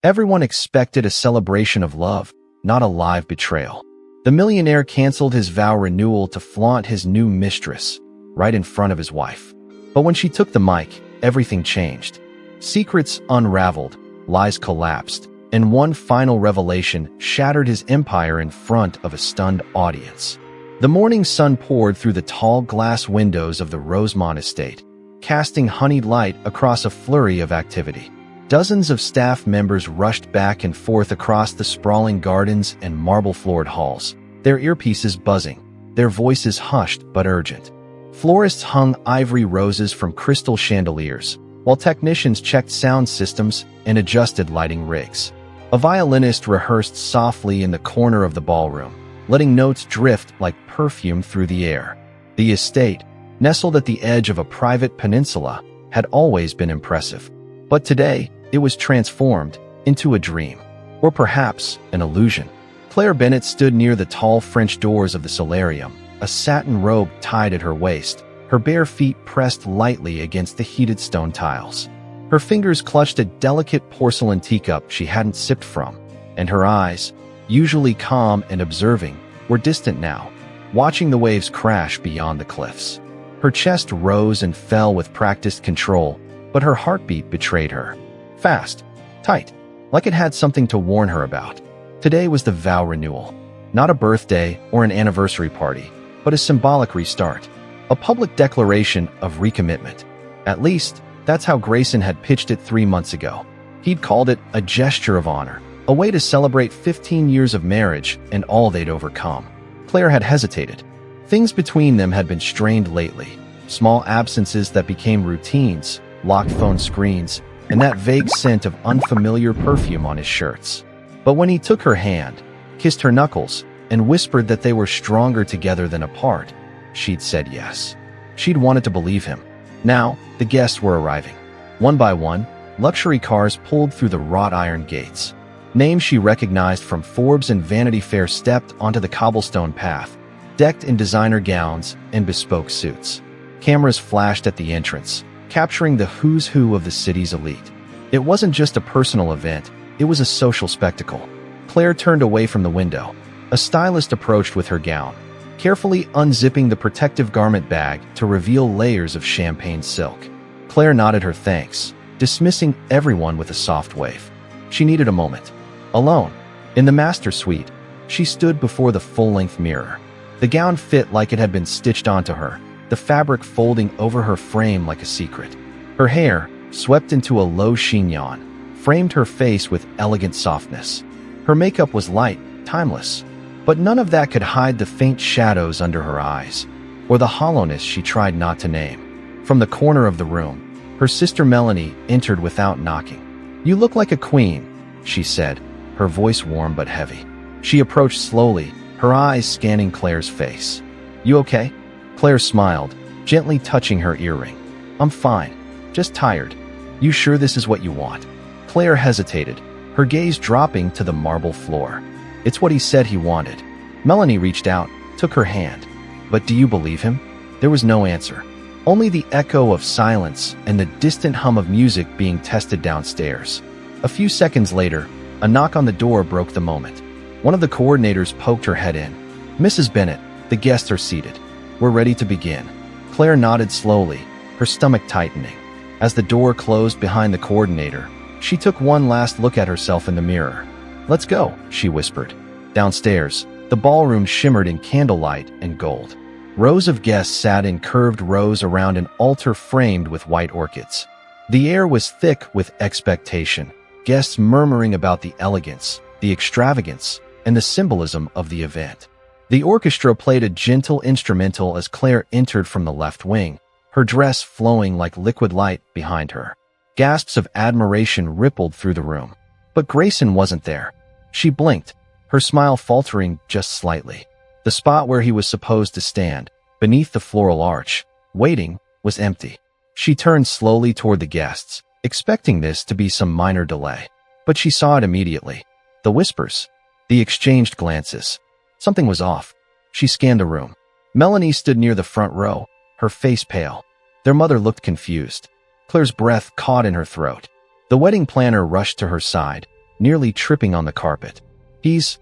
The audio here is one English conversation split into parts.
Everyone expected a celebration of love, not a live betrayal. The millionaire canceled his vow renewal to flaunt his new mistress, right in front of his wife. But when she took the mic, everything changed. Secrets unraveled, lies collapsed, and one final revelation shattered his empire in front of a stunned audience. The morning sun poured through the tall glass windows of the Rosemont estate, casting honeyed light across a flurry of activity. Dozens of staff members rushed back and forth across the sprawling gardens and marble-floored halls, their earpieces buzzing, their voices hushed but urgent. Florists hung ivory roses from crystal chandeliers, while technicians checked sound systems and adjusted lighting rigs. A violinist rehearsed softly in the corner of the ballroom, letting notes drift like perfume through the air. The estate, nestled at the edge of a private peninsula, had always been impressive. But today, it was transformed into a dream, or perhaps an illusion. Claire Bennett stood near the tall French doors of the solarium, a satin robe tied at her waist, her bare feet pressed lightly against the heated stone tiles. Her fingers clutched a delicate porcelain teacup she hadn't sipped from, and her eyes, usually calm and observing, were distant now, watching the waves crash beyond the cliffs. Her chest rose and fell with practiced control, but her heartbeat betrayed her. Fast, tight, like it had something to warn her about. Today was the vow renewal. Not a birthday or an anniversary party, but a symbolic restart. A public declaration of recommitment. At least, that's how Grayson had pitched it 3 months ago. He'd called it a gesture of honor, a way to celebrate 15 years of marriage and all they'd overcome. Claire had hesitated. Things between them had been strained lately. Small absences that became routines, locked phone screens, and that vague scent of unfamiliar perfume on his shirts. But when he took her hand, kissed her knuckles, and whispered that they were stronger together than apart, she'd said yes. She'd wanted to believe him. Now, the guests were arriving. One by one, luxury cars pulled through the wrought iron gates. Names she recognized from Forbes and Vanity Fair stepped onto the cobblestone path, decked in designer gowns and bespoke suits. Cameras flashed at the entrance, capturing the who's who of the city's elite. It wasn't just a personal event, it was a social spectacle. Claire turned away from the window. A stylist approached with her gown, carefully unzipping the protective garment bag to reveal layers of champagne silk. Claire nodded her thanks, dismissing everyone with a soft wave. She needed a moment. Alone, in the master suite, she stood before the full-length mirror. The gown fit like it had been stitched onto her, the fabric folding over her frame like a secret. Her hair, swept into a low chignon, framed her face with elegant softness. Her makeup was light, timeless, but none of that could hide the faint shadows under her eyes, or the hollowness she tried not to name. From the corner of the room, her sister Melanie entered without knocking. "You look like a queen," she said, her voice warm but heavy. She approached slowly, her eyes scanning Claire's face. "You okay?" Claire smiled, gently touching her earring. "I'm fine, just tired. You sure this is what you want?" Claire hesitated, her gaze dropping to the marble floor. "It's what he said he wanted." Melanie reached out, took her hand. "But do you believe him?" There was no answer. Only the echo of silence and the distant hum of music being tested downstairs. A few seconds later, a knock on the door broke the moment. One of the coordinators poked her head in. "Mrs. Bennett, the guests are seated. We're ready to begin." Claire nodded slowly, her stomach tightening. As the door closed behind the coordinator, she took one last look at herself in the mirror. "Let's go," she whispered. Downstairs, the ballroom shimmered in candlelight and gold. Rows of guests sat in curved rows around an altar framed with white orchids. The air was thick with expectation, guests murmuring about the elegance, the extravagance, and the symbolism of the event. The orchestra played a gentle instrumental as Claire entered from the left wing, her dress flowing like liquid light behind her. Gasps of admiration rippled through the room. But Grayson wasn't there. She blinked, her smile faltering just slightly. The spot where he was supposed to stand, beneath the floral arch, waiting, was empty. She turned slowly toward the guests, expecting this to be some minor delay. But she saw it immediately. The whispers, the exchanged glances. Something was off. She scanned the room. Melanie stood near the front row, her face pale. Their mother looked confused. Claire's breath caught in her throat. The wedding planner rushed to her side, nearly tripping on the carpet. He's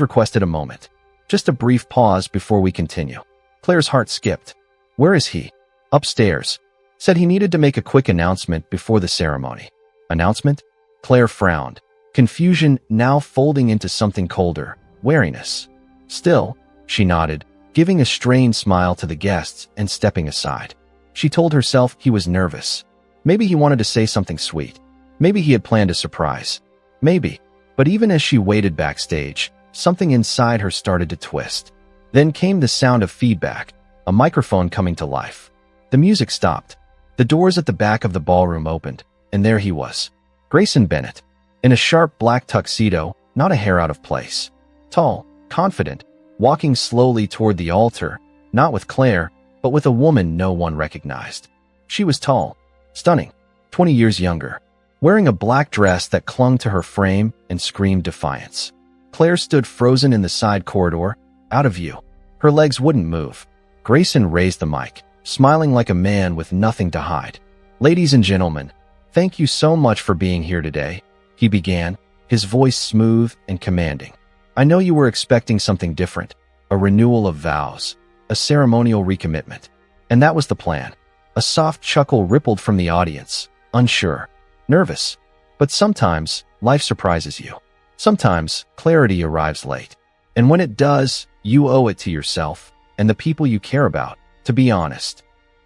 requested a moment. Just a brief pause before we continue. Claire's heart skipped. Where is he? Upstairs. Said he needed to make a quick announcement before the ceremony. Announcement? Claire frowned, confusion now folding into something colder, wariness. Still, she nodded, giving a strained smile to the guests and stepping aside. She told herself he was nervous. Maybe he wanted to say something sweet. Maybe he had planned a surprise. Maybe. But even as she waited backstage, something inside her started to twist. Then came the sound of feedback, a microphone coming to life. The music stopped. The doors at the back of the ballroom opened, and there he was. Grayson Bennett, in a sharp black tuxedo, not a hair out of place. Tall, confident, walking slowly toward the altar, not with Claire, but with a woman no one recognized. She was tall, stunning, 20 years younger, wearing a black dress that clung to her frame and screamed defiance. Claire stood frozen in the side corridor, out of view. Her legs wouldn't move. Grayson raised the mic, smiling like a man with nothing to hide. "Ladies and gentlemen, thank you so much for being here today," he began, his voice smooth and commanding. "I know you were expecting something different, a renewal of vows, a ceremonial recommitment. And that was the plan." A soft chuckle rippled from the audience, unsure, nervous. But sometimes, life surprises you. Sometimes, clarity arrives late. And when it does, you owe it to yourself and the people you care about to be honest.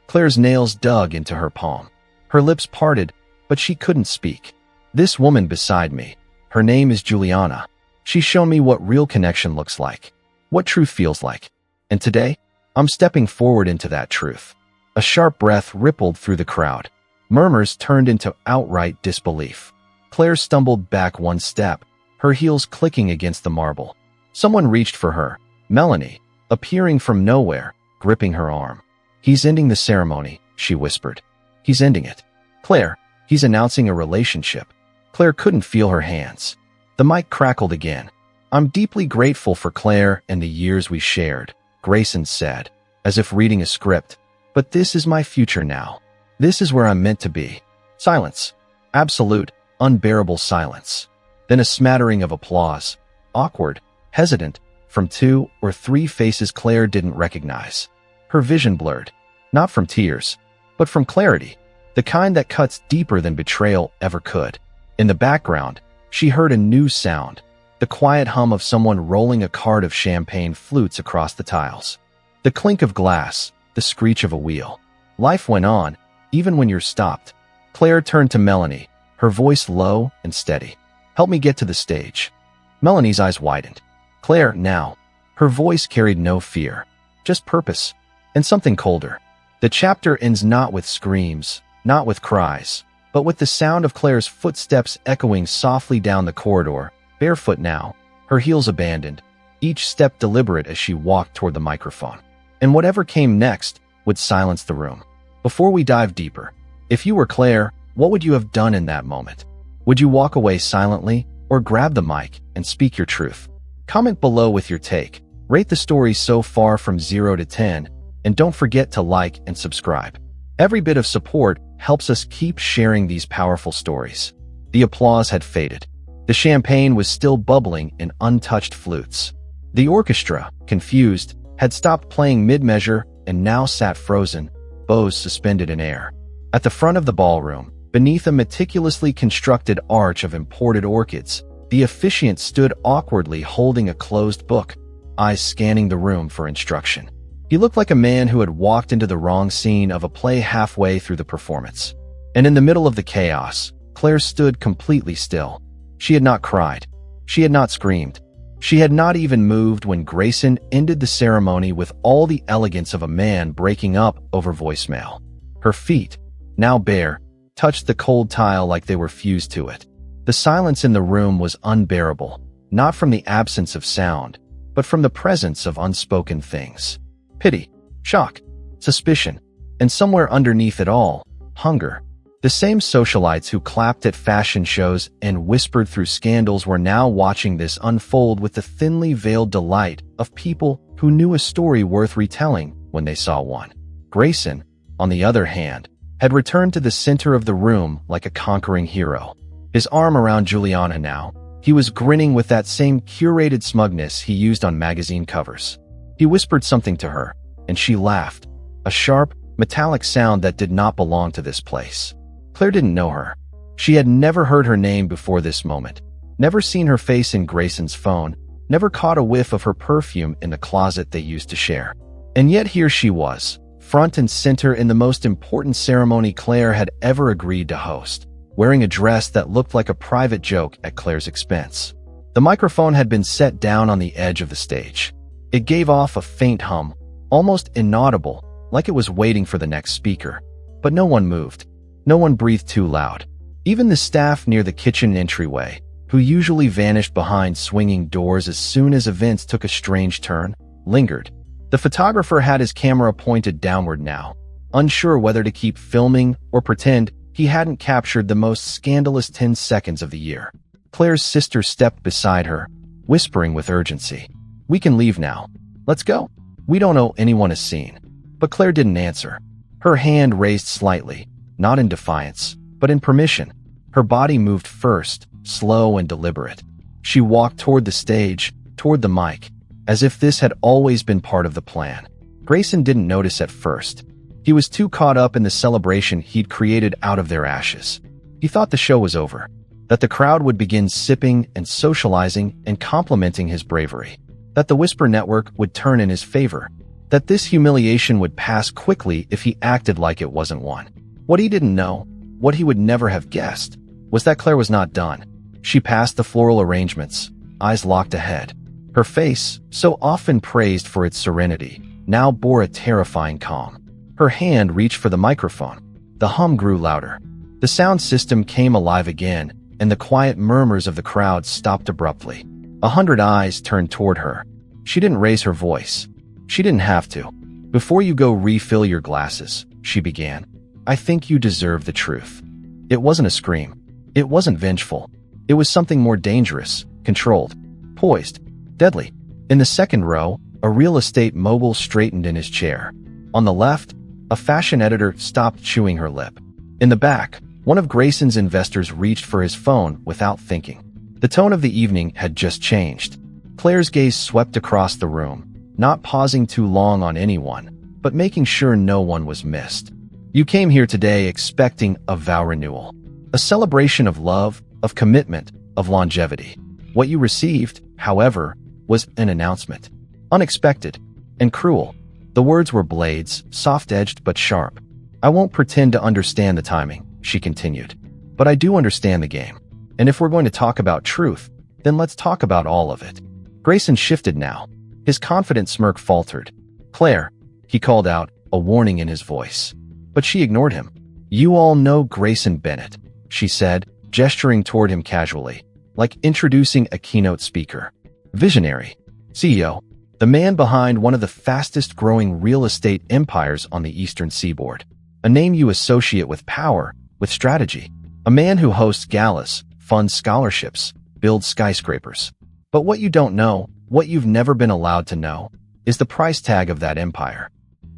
Claire's nails dug into her palm. Her lips parted, but she couldn't speak. "This woman beside me, her name is Juliana. She's shown me what real connection looks like, what truth feels like. And today, I'm stepping forward into that truth." A sharp breath rippled through the crowd. Murmurs turned into outright disbelief. Claire stumbled back one step, her heels clicking against the marble. Someone reached for her, Melanie, appearing from nowhere, gripping her arm. "He's ending the ceremony," she whispered. "He's ending it. Claire, he's announcing a relationship." Claire couldn't feel her hands. The mic crackled again. "I'm deeply grateful for Claire and the years we shared," Grayson said, as if reading a script. "But this is my future now. This is where I'm meant to be." Silence. Absolute, unbearable silence. Then a smattering of applause. Awkward, hesitant, from 2 or 3 faces Claire didn't recognize. Her vision blurred. Not from tears, but from clarity. The kind that cuts deeper than betrayal ever could. In the background, she heard a new sound. The quiet hum of someone rolling a cart of champagne flutes across the tiles. The clink of glass, the screech of a wheel. Life went on, even when you're stopped. Claire turned to Melanie, her voice low and steady. "Help me get to the stage." Melanie's eyes widened. "Claire, now." Her voice carried no fear, just purpose, and something colder. The chapter ends not with screams, not with cries, but with the sound of Claire's footsteps echoing softly down the corridor, barefoot now, her heels abandoned, each step deliberate as she walked toward the microphone. And whatever came next would silence the room. Before we dive deeper, if you were Claire, what would you have done in that moment? Would you walk away silently or grab the mic and speak your truth? Comment below with your take. Rate the story so far from 0 to 10, and don't forget to like and subscribe. Every bit of support helps us keep sharing these powerful stories. The applause had faded. The champagne was still bubbling in untouched flutes. The orchestra, confused, had stopped playing mid-measure and now sat frozen, bows suspended in air. At the front of the ballroom, beneath a meticulously constructed arch of imported orchids, the officiant stood awkwardly holding a closed book, eyes scanning the room for instruction. He looked like a man who had walked into the wrong scene of a play halfway through the performance. And in the middle of the chaos, Claire stood completely still. She had not cried. She had not screamed. She had not even moved when Grayson ended the ceremony with all the elegance of a man breaking up over voicemail. Her feet, now bare, touched the cold tile like they were fused to it. The silence in the room was unbearable, not from the absence of sound, but from the presence of unspoken things. Pity, shock, suspicion, and somewhere underneath it all, hunger. The same socialites who clapped at fashion shows and whispered through scandals were now watching this unfold with the thinly veiled delight of people who knew a story worth retelling when they saw one. Grayson, on the other hand, had returned to the center of the room like a conquering hero. his arm around Juliana now. He was grinning with that same curated smugness he used on magazine covers. He whispered something to her, and she laughed, a sharp, metallic sound that did not belong to this place. Claire didn't know her. She had never heard her name before this moment, never seen her face in Grayson's phone, never caught a whiff of her perfume in the closet they used to share. And yet here she was, front and center in the most important ceremony Claire had ever agreed to host, wearing a dress that looked like a private joke at Claire's expense. The microphone had been set down on the edge of the stage. It gave off a faint hum, almost inaudible, like it was waiting for the next speaker. But no one moved. No one breathed too loud. Even the staff near the kitchen entryway, who usually vanished behind swinging doors as soon as events took a strange turn, lingered. The photographer had his camera pointed downward now, unsure whether to keep filming or pretend he hadn't captured the most scandalous 10 seconds of the year. Claire's sister stepped beside her, whispering with urgency. "We can leave now. Let's go. We don't know anyone has seen." But Claire didn't answer. Her hand raised slightly, not in defiance, but in permission. Her body moved first, slow and deliberate. She walked toward the stage, toward the mic, as if this had always been part of the plan. Grayson didn't notice at first. He was too caught up in the celebration he'd created out of their ashes. He thought the show was over, that the crowd would begin sipping and socializing and complimenting his bravery, that the Whisper Network would turn in his favor, that this humiliation would pass quickly if he acted like it wasn't one. What he didn't know, what he would never have guessed, was that Claire was not done. She passed the floral arrangements, eyes locked ahead. Her face, so often praised for its serenity, now bore a terrifying calm. Her hand reached for the microphone. The hum grew louder. The sound system came alive again, and the quiet murmurs of the crowd stopped abruptly. 100 eyes turned toward her. She didn't raise her voice. She didn't have to. "Before you go refill your glasses," she began, "I think you deserve the truth." It wasn't a scream. It wasn't vengeful. It was something more dangerous, controlled, poised, deadly. In the second row, a real estate mogul straightened in his chair. On the left, a fashion editor stopped chewing her lip. In the back, one of Grayson's investors reached for his phone without thinking. The tone of the evening had just changed. Claire's gaze swept across the room, not pausing too long on anyone, but making sure no one was missed. "You came here today expecting a vow renewal, a celebration of love, of commitment, of longevity. What you received, however, was an announcement. Unexpected and cruel." The words were blades, soft-edged but sharp. "I won't pretend to understand the timing," she continued, "but I do understand the game. And if we're going to talk about truth, then let's talk about all of it." Grayson shifted now. His confident smirk faltered. "Claire," he called out, a warning in his voice. But she ignored him. "You all know Grayson Bennett," she said, gesturing toward him casually, like introducing a keynote speaker. "Visionary, CEO, the man behind one of the fastest-growing real estate empires on the Eastern Seaboard. A name you associate with power, with strategy. A man who hosts galas, funds scholarships, builds skyscrapers. But what you don't know, what you've never been allowed to know, is the price tag of that empire."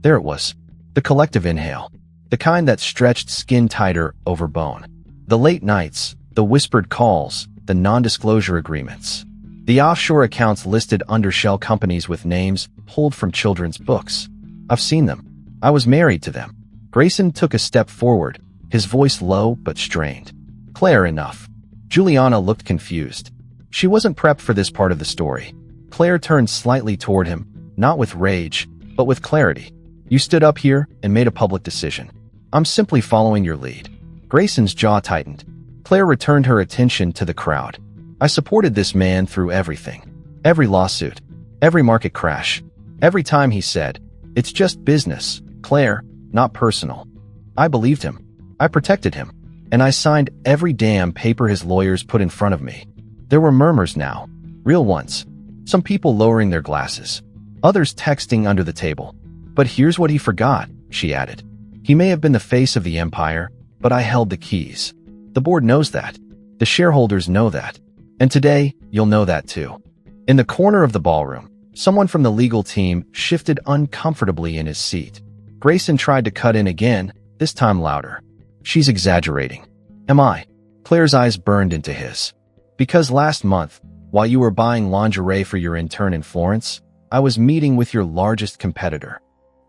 There it was. The collective inhale. The kind that stretched skin tighter over bone. The late nights, the whispered calls, the non-disclosure agreements. The offshore accounts listed under shell companies with names pulled from children's books. I've seen them. I was married to them. Grayson took a step forward, his voice low but strained. "Claire, enough." Juliana looked confused. She wasn't prepped for this part of the story. Claire turned slightly toward him, not with rage, but with clarity. "You stood up here and made a public decision. I'm simply following your lead." Grayson's jaw tightened. Claire returned her attention to the crowd. "I supported this man through everything. Every lawsuit. Every market crash. Every time he said, 'It's just business, Claire, not personal.' I believed him. I protected him. And I signed every damn paper his lawyers put in front of me." There were murmurs now. Real ones. Some people lowering their glasses. Others texting under the table. "But here's what he forgot," she added. "He may have been the face of the empire, but I held the keys. The board knows that. The shareholders know that. And today, you'll know that too." In the corner of the ballroom, someone from the legal team shifted uncomfortably in his seat. Grayson tried to cut in again, this time louder. "She's exaggerating." "Am I?" Claire's eyes burned into his. Because last month, while you were buying lingerie for your intern in Florence, I was meeting with your largest competitor.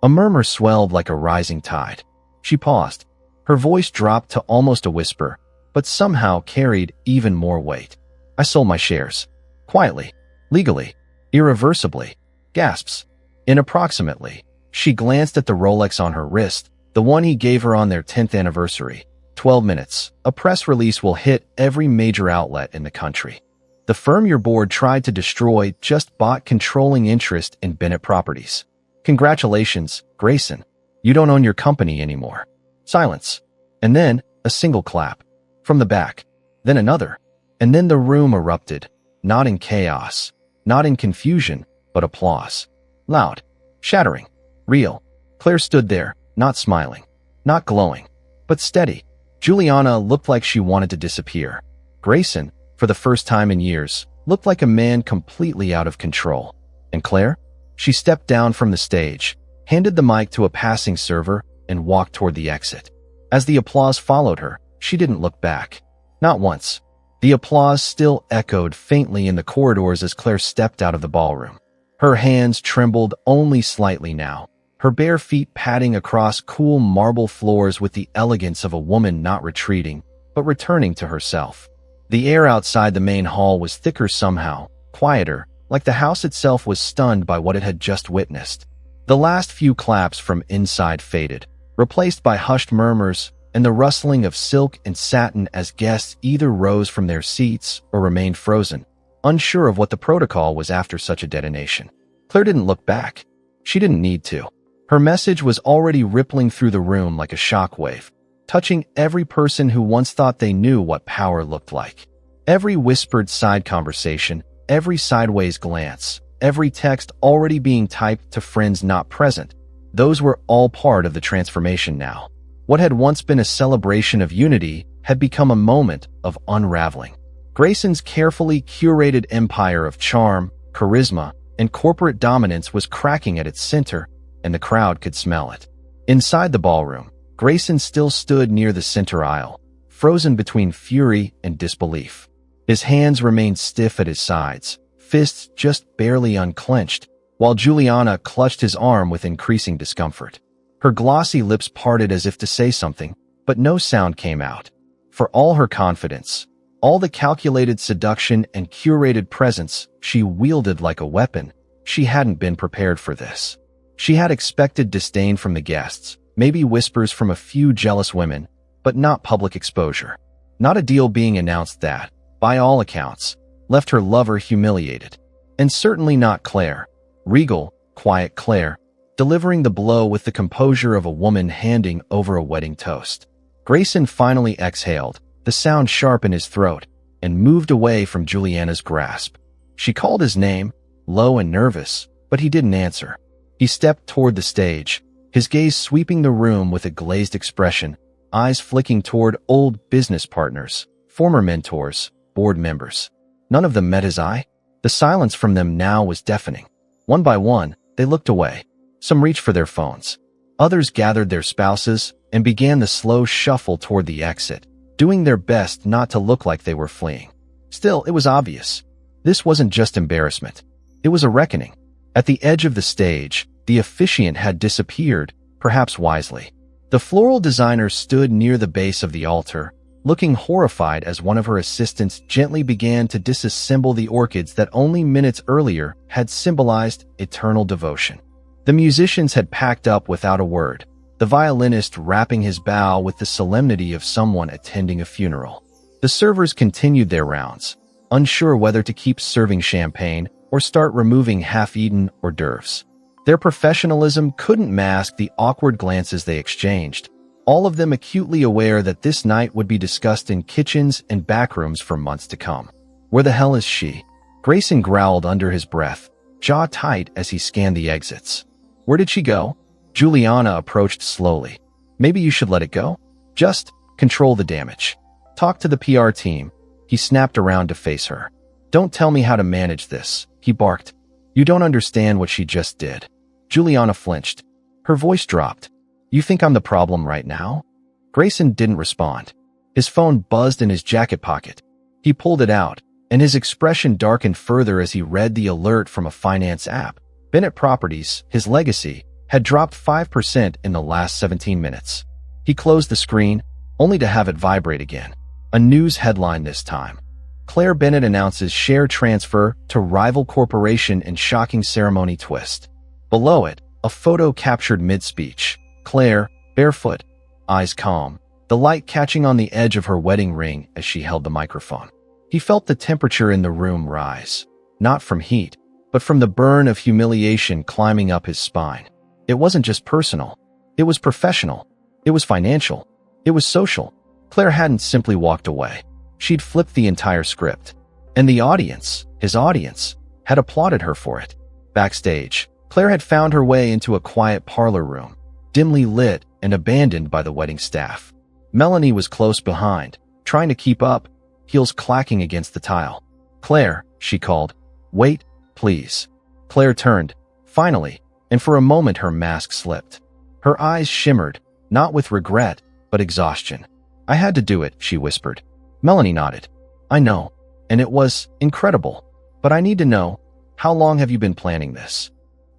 A murmur swelled like a rising tide. She paused. Her voice dropped to almost a whisper, but somehow carried even more weight. I sold my shares. Quietly. Legally. Irreversibly. Gasps. Inapproximately. She glanced at the Rolex on her wrist, the one he gave her on their 10th anniversary. 12 minutes. A press release will hit every major outlet in the country. The firm your board tried to destroy just bought controlling interest in Bennett Properties. Congratulations, Grayson. You don't own your company anymore. Silence. And then, a single clap. From the back. Then another. And then the room erupted. Not in chaos. Not in confusion, but applause. Loud. Shattering. Real. Claire stood there, not smiling. Not glowing. But steady. Juliana looked like she wanted to disappear. Grayson, for the first time in years, looked like a man completely out of control. And Claire? She stepped down from the stage, handed the mic to a passing server, and walked toward the exit. As the applause followed her, she didn't look back. Not once. The applause still echoed faintly in the corridors as Claire stepped out of the ballroom. Her hands trembled only slightly now, her bare feet padding across cool marble floors with the elegance of a woman not retreating, but returning to herself. The air outside the main hall was thicker somehow, quieter, like the house itself was stunned by what it had just witnessed. The last few claps from inside faded, replaced by hushed murmurs and the rustling of silk and satin as guests either rose from their seats or remained frozen, unsure of what the protocol was after such a detonation. Claire didn't look back. She didn't need to. Her message was already rippling through the room like a shockwave, touching every person who once thought they knew what power looked like. Every whispered side conversation, every sideways glance, every text already being typed to friends not present, those were all part of the transformation now. What had once been a celebration of unity had become a moment of unraveling. Grayson's carefully curated empire of charm, charisma, and corporate dominance was cracking at its center, and the crowd could smell it. Inside the ballroom, Grayson still stood near the center aisle, frozen between fury and disbelief. His hands remained stiff at his sides, fists just barely unclenched, while Juliana clutched his arm with increasing discomfort. Her glossy lips parted as if to say something, but no sound came out. For all her confidence, all the calculated seduction and curated presence she wielded like a weapon, she hadn't been prepared for this. She had expected disdain from the guests, maybe whispers from a few jealous women, but not public exposure. Not a deal being announced that, by all accounts, left her lover humiliated. And certainly not Claire. Regal, quiet Claire, delivering the blow with the composure of a woman handing over a wedding toast. Grayson finally exhaled, the sound sharp in his throat, and moved away from Juliana's grasp. She called his name, low and nervous, but he didn't answer. He stepped toward the stage, his gaze sweeping the room with a glazed expression, eyes flicking toward old business partners, former mentors, board members. None of them met his eye. The silence from them now was deafening. One by one, they looked away. Some reached for their phones. Others gathered their spouses and began the slow shuffle toward the exit, doing their best not to look like they were fleeing. Still, it was obvious. This wasn't just embarrassment. It was a reckoning. At the edge of the stage, the officiant had disappeared, perhaps wisely. The floral designer stood near the base of the altar, looking horrified as one of her assistants gently began to disassemble the orchids that only minutes earlier had symbolized eternal devotion. The musicians had packed up without a word, the violinist wrapping his bow with the solemnity of someone attending a funeral. The servers continued their rounds, unsure whether to keep serving champagne or start removing half-eaten hors d'oeuvres. Their professionalism couldn't mask the awkward glances they exchanged, all of them acutely aware that this night would be discussed in kitchens and backrooms for months to come. Where the hell is she? Grayson growled under his breath, jaw tight as he scanned the exits. Where did she go? Juliana approached slowly. Maybe you should let it go? Just control the damage. Talk to the PR team. He snapped around to face her. Don't tell me how to manage this, he barked. You don't understand what she just did. Juliana flinched. Her voice dropped. You think I'm the problem right now? Grayson didn't respond. His phone buzzed in his jacket pocket. He pulled it out, and his expression darkened further as he read the alert from a finance app. Bennett Properties, his legacy, had dropped 5% in the last 17 minutes. He closed the screen, only to have it vibrate again. A news headline this time. Claire Bennett announces share transfer to rival corporation in shocking ceremony twist. Below it, a photo captured mid-speech. Claire, barefoot, eyes calm, the light catching on the edge of her wedding ring as she held the microphone. He felt the temperature in the room rise, not from heat, but from the burn of humiliation climbing up his spine. It wasn't just personal. It was professional. It was financial. It was social. Claire hadn't simply walked away. She'd flipped the entire script. And the audience, his audience, had applauded her for it. Backstage, Claire had found her way into a quiet parlor room, dimly lit and abandoned by the wedding staff. Melanie was close behind, trying to keep up, heels clacking against the tile. "Claire," she called. "Wait, please." Claire turned, finally, and for a moment her mask slipped. Her eyes shimmered, not with regret, but exhaustion. "I had to do it," she whispered. Melanie nodded. "I know, and it was incredible. But I need to know, how long have you been planning this?"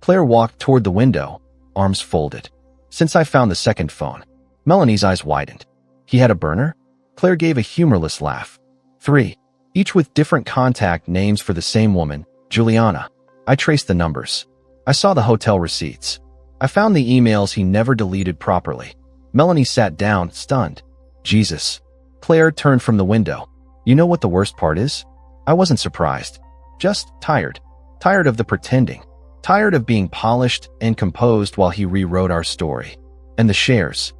Claire walked toward the window, arms folded. "Since I found the second phone." Melanie's eyes widened. "He had a burner?" Claire gave a humorless laugh. "3, each with different contact names for the same woman, Juliana. I traced the numbers. I saw the hotel receipts. I found the emails he never deleted properly." Melanie sat down, stunned. "Jesus." Claire turned from the window. "You know what the worst part is? I wasn't surprised. Just tired. Tired of the pretending. Tired of being polished and composed while he rewrote our story." "And the shares?"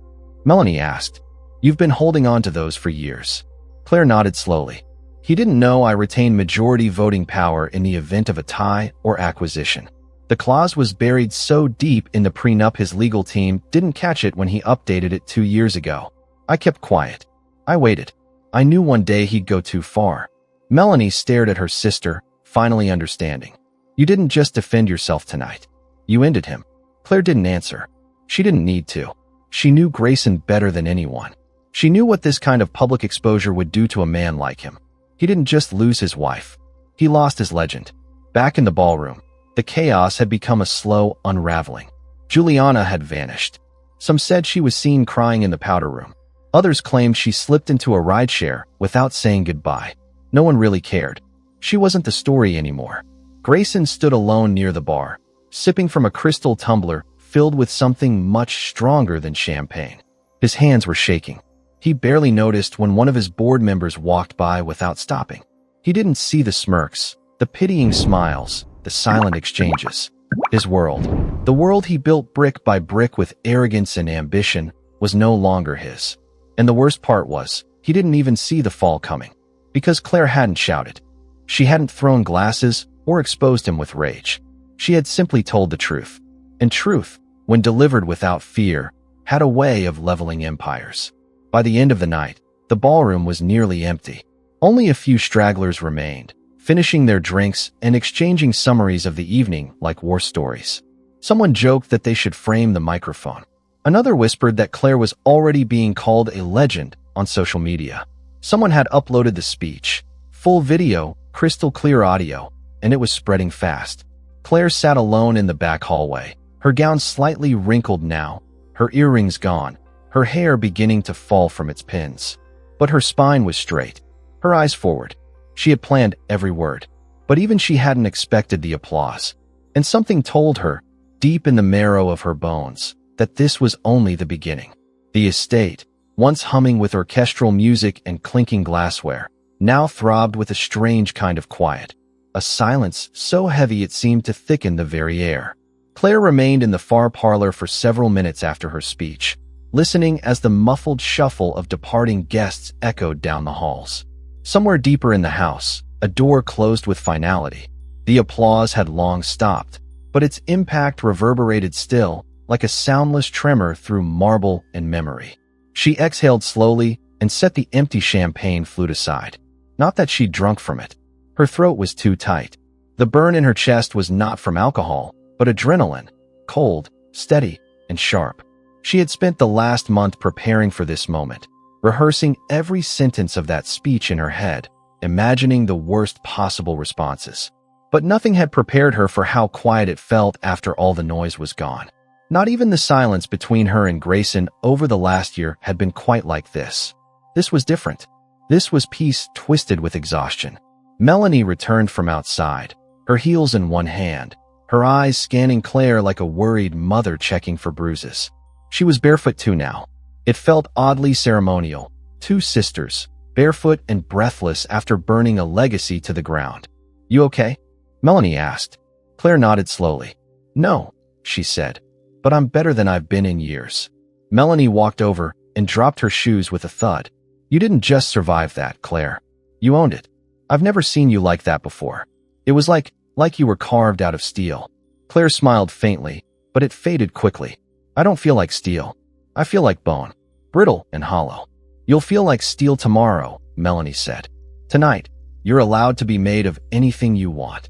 Melanie asked. "You've been holding on to those for years." Claire nodded slowly. "He didn't know I retained majority voting power in the event of a tie or acquisition. The clause was buried so deep in the prenup his legal team didn't catch it when he updated it 2 years ago. I kept quiet. I waited. I knew one day he'd go too far." Melanie stared at her sister, finally understanding. "You didn't just defend yourself tonight. You ended him." Claire didn't answer. She didn't need to. She knew Grayson better than anyone. She knew what this kind of public exposure would do to a man like him. He didn't just lose his wife. He lost his legend. Back in the ballroom, the chaos had become a slow unraveling. Juliana had vanished. Some said she was seen crying in the powder room. Others claimed she slipped into a rideshare without saying goodbye. No one really cared. She wasn't the story anymore. Grayson stood alone near the bar, sipping from a crystal tumbler filled with something much stronger than champagne. His hands were shaking. He barely noticed when one of his board members walked by without stopping. He didn't see the smirks, the pitying smiles, the silent exchanges. His world, the world he built brick by brick with arrogance and ambition, was no longer his. And the worst part was, he didn't even see the fall coming. Because Claire hadn't shouted. She hadn't thrown glasses or exposed him with rage. She had simply told the truth. And truth, when delivered without fear, had a way of leveling empires. By the end of the night, the ballroom was nearly empty. Only a few stragglers remained, finishing their drinks and exchanging summaries of the evening like war stories. Someone joked that they should frame the microphone. Another whispered that Claire was already being called a legend on social media. Someone had uploaded the speech, full video, crystal clear audio, and it was spreading fast. Claire sat alone in the back hallway, her gown slightly wrinkled now, her earrings gone, her hair beginning to fall from its pins. But her spine was straight, her eyes forward. She had planned every word, but even she hadn't expected the applause. And something told her, deep in the marrow of her bones, that this was only the beginning. The estate, once humming with orchestral music and clinking glassware, now throbbed with a strange kind of quiet, a silence so heavy it seemed to thicken the very air. Claire remained in the far parlor for several minutes after her speech, listening as the muffled shuffle of departing guests echoed down the halls. Somewhere deeper in the house, a door closed with finality. The applause had long stopped, but its impact reverberated still, like a soundless tremor through marble and memory. She exhaled slowly and set the empty champagne flute aside. Not that she'd drunk from it. Her throat was too tight. The burn in her chest was not from alcohol, but adrenaline, cold, steady, and sharp. She had spent the last month preparing for this moment, rehearsing every sentence of that speech in her head, imagining the worst possible responses. But nothing had prepared her for how quiet it felt after all the noise was gone. Not even the silence between her and Grayson over the last year had been quite like this. This was different. This was peace twisted with exhaustion. Melanie returned from outside, her heels in one hand, her eyes scanning Claire like a worried mother checking for bruises. She was barefoot too now. It felt oddly ceremonial. Two sisters, barefoot and breathless after burning a legacy to the ground. "You okay?" Melanie asked. Claire nodded slowly. "No," she said, "but I'm better than I've been in years." Melanie walked over and dropped her shoes with a thud. "You didn't just survive that, Claire. You owned it. I've never seen you like that before. It was like you were carved out of steel." Claire smiled faintly, but it faded quickly. "I don't feel like steel. I feel like bone. Brittle and hollow." "You'll feel like steel tomorrow," Melanie said. "Tonight, you're allowed to be made of anything you want."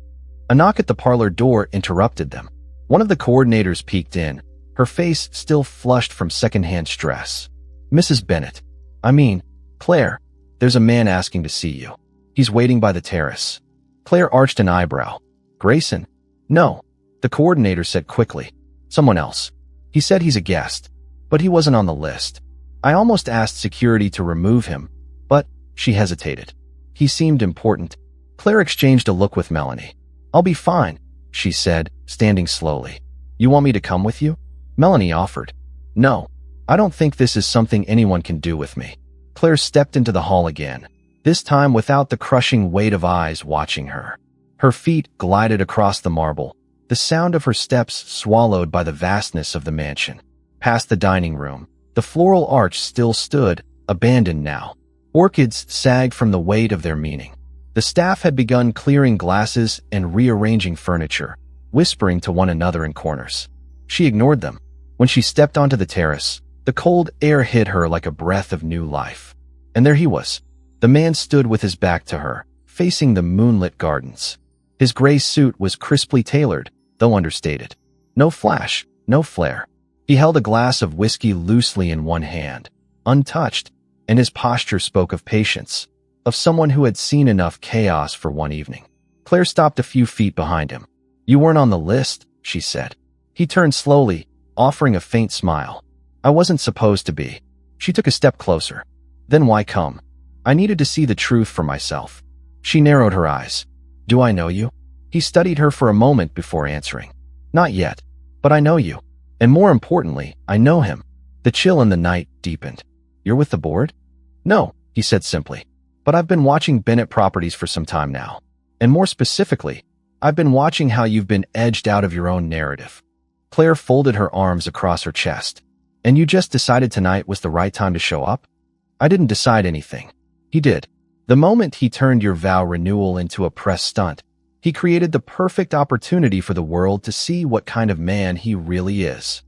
A knock at the parlor door interrupted them. One of the coordinators peeked in, her face still flushed from secondhand stress. "Mrs. Bennett. I mean, Claire, there's a man asking to see you. He's waiting by the terrace." Claire arched an eyebrow. "Grayson?" "No," the coordinator said quickly. "Someone else. He said he's a guest, but he wasn't on the list. I almost asked security to remove him, but..." She hesitated. "He seemed important." Claire exchanged a look with Melanie. "I'll be fine," she said, standing slowly. "You want me to come with you?" Melanie offered. "No, I don't think this is something anyone can do with me." Claire stepped into the hall again, this time without the crushing weight of eyes watching her. Her feet glided across the marble, the sound of her steps swallowed by the vastness of the mansion. Past the dining room, the floral arch still stood, abandoned now. Orchids sagged from the weight of their meaning. The staff had begun clearing glasses and rearranging furniture, whispering to one another in corners. She ignored them. When she stepped onto the terrace, the cold air hit her like a breath of new life. And there he was. The man stood with his back to her, facing the moonlit gardens. His gray suit was crisply tailored, though understated. No flash, no flair. He held a glass of whiskey loosely in one hand, untouched, and his posture spoke of patience, of someone who had seen enough chaos for one evening. Claire stopped a few feet behind him. "You weren't on the list," she said. He turned slowly, offering a faint smile. "I wasn't supposed to be." She took a step closer. "Then why come?" "I needed to see the truth for myself." She narrowed her eyes. "Do I know you?" He studied her for a moment before answering. "Not yet, but I know you. And more importantly, I know him." The chill in the night deepened. "You're with the board?" "No," he said simply. "But I've been watching Bennett Properties for some time now. And more specifically, I've been watching how you've been edged out of your own narrative." Claire folded her arms across her chest. "And you just decided tonight was the right time to show up?" "I didn't decide anything. He did. The moment he turned your vow renewal into a press stunt, he created the perfect opportunity for the world to see what kind of man he really is."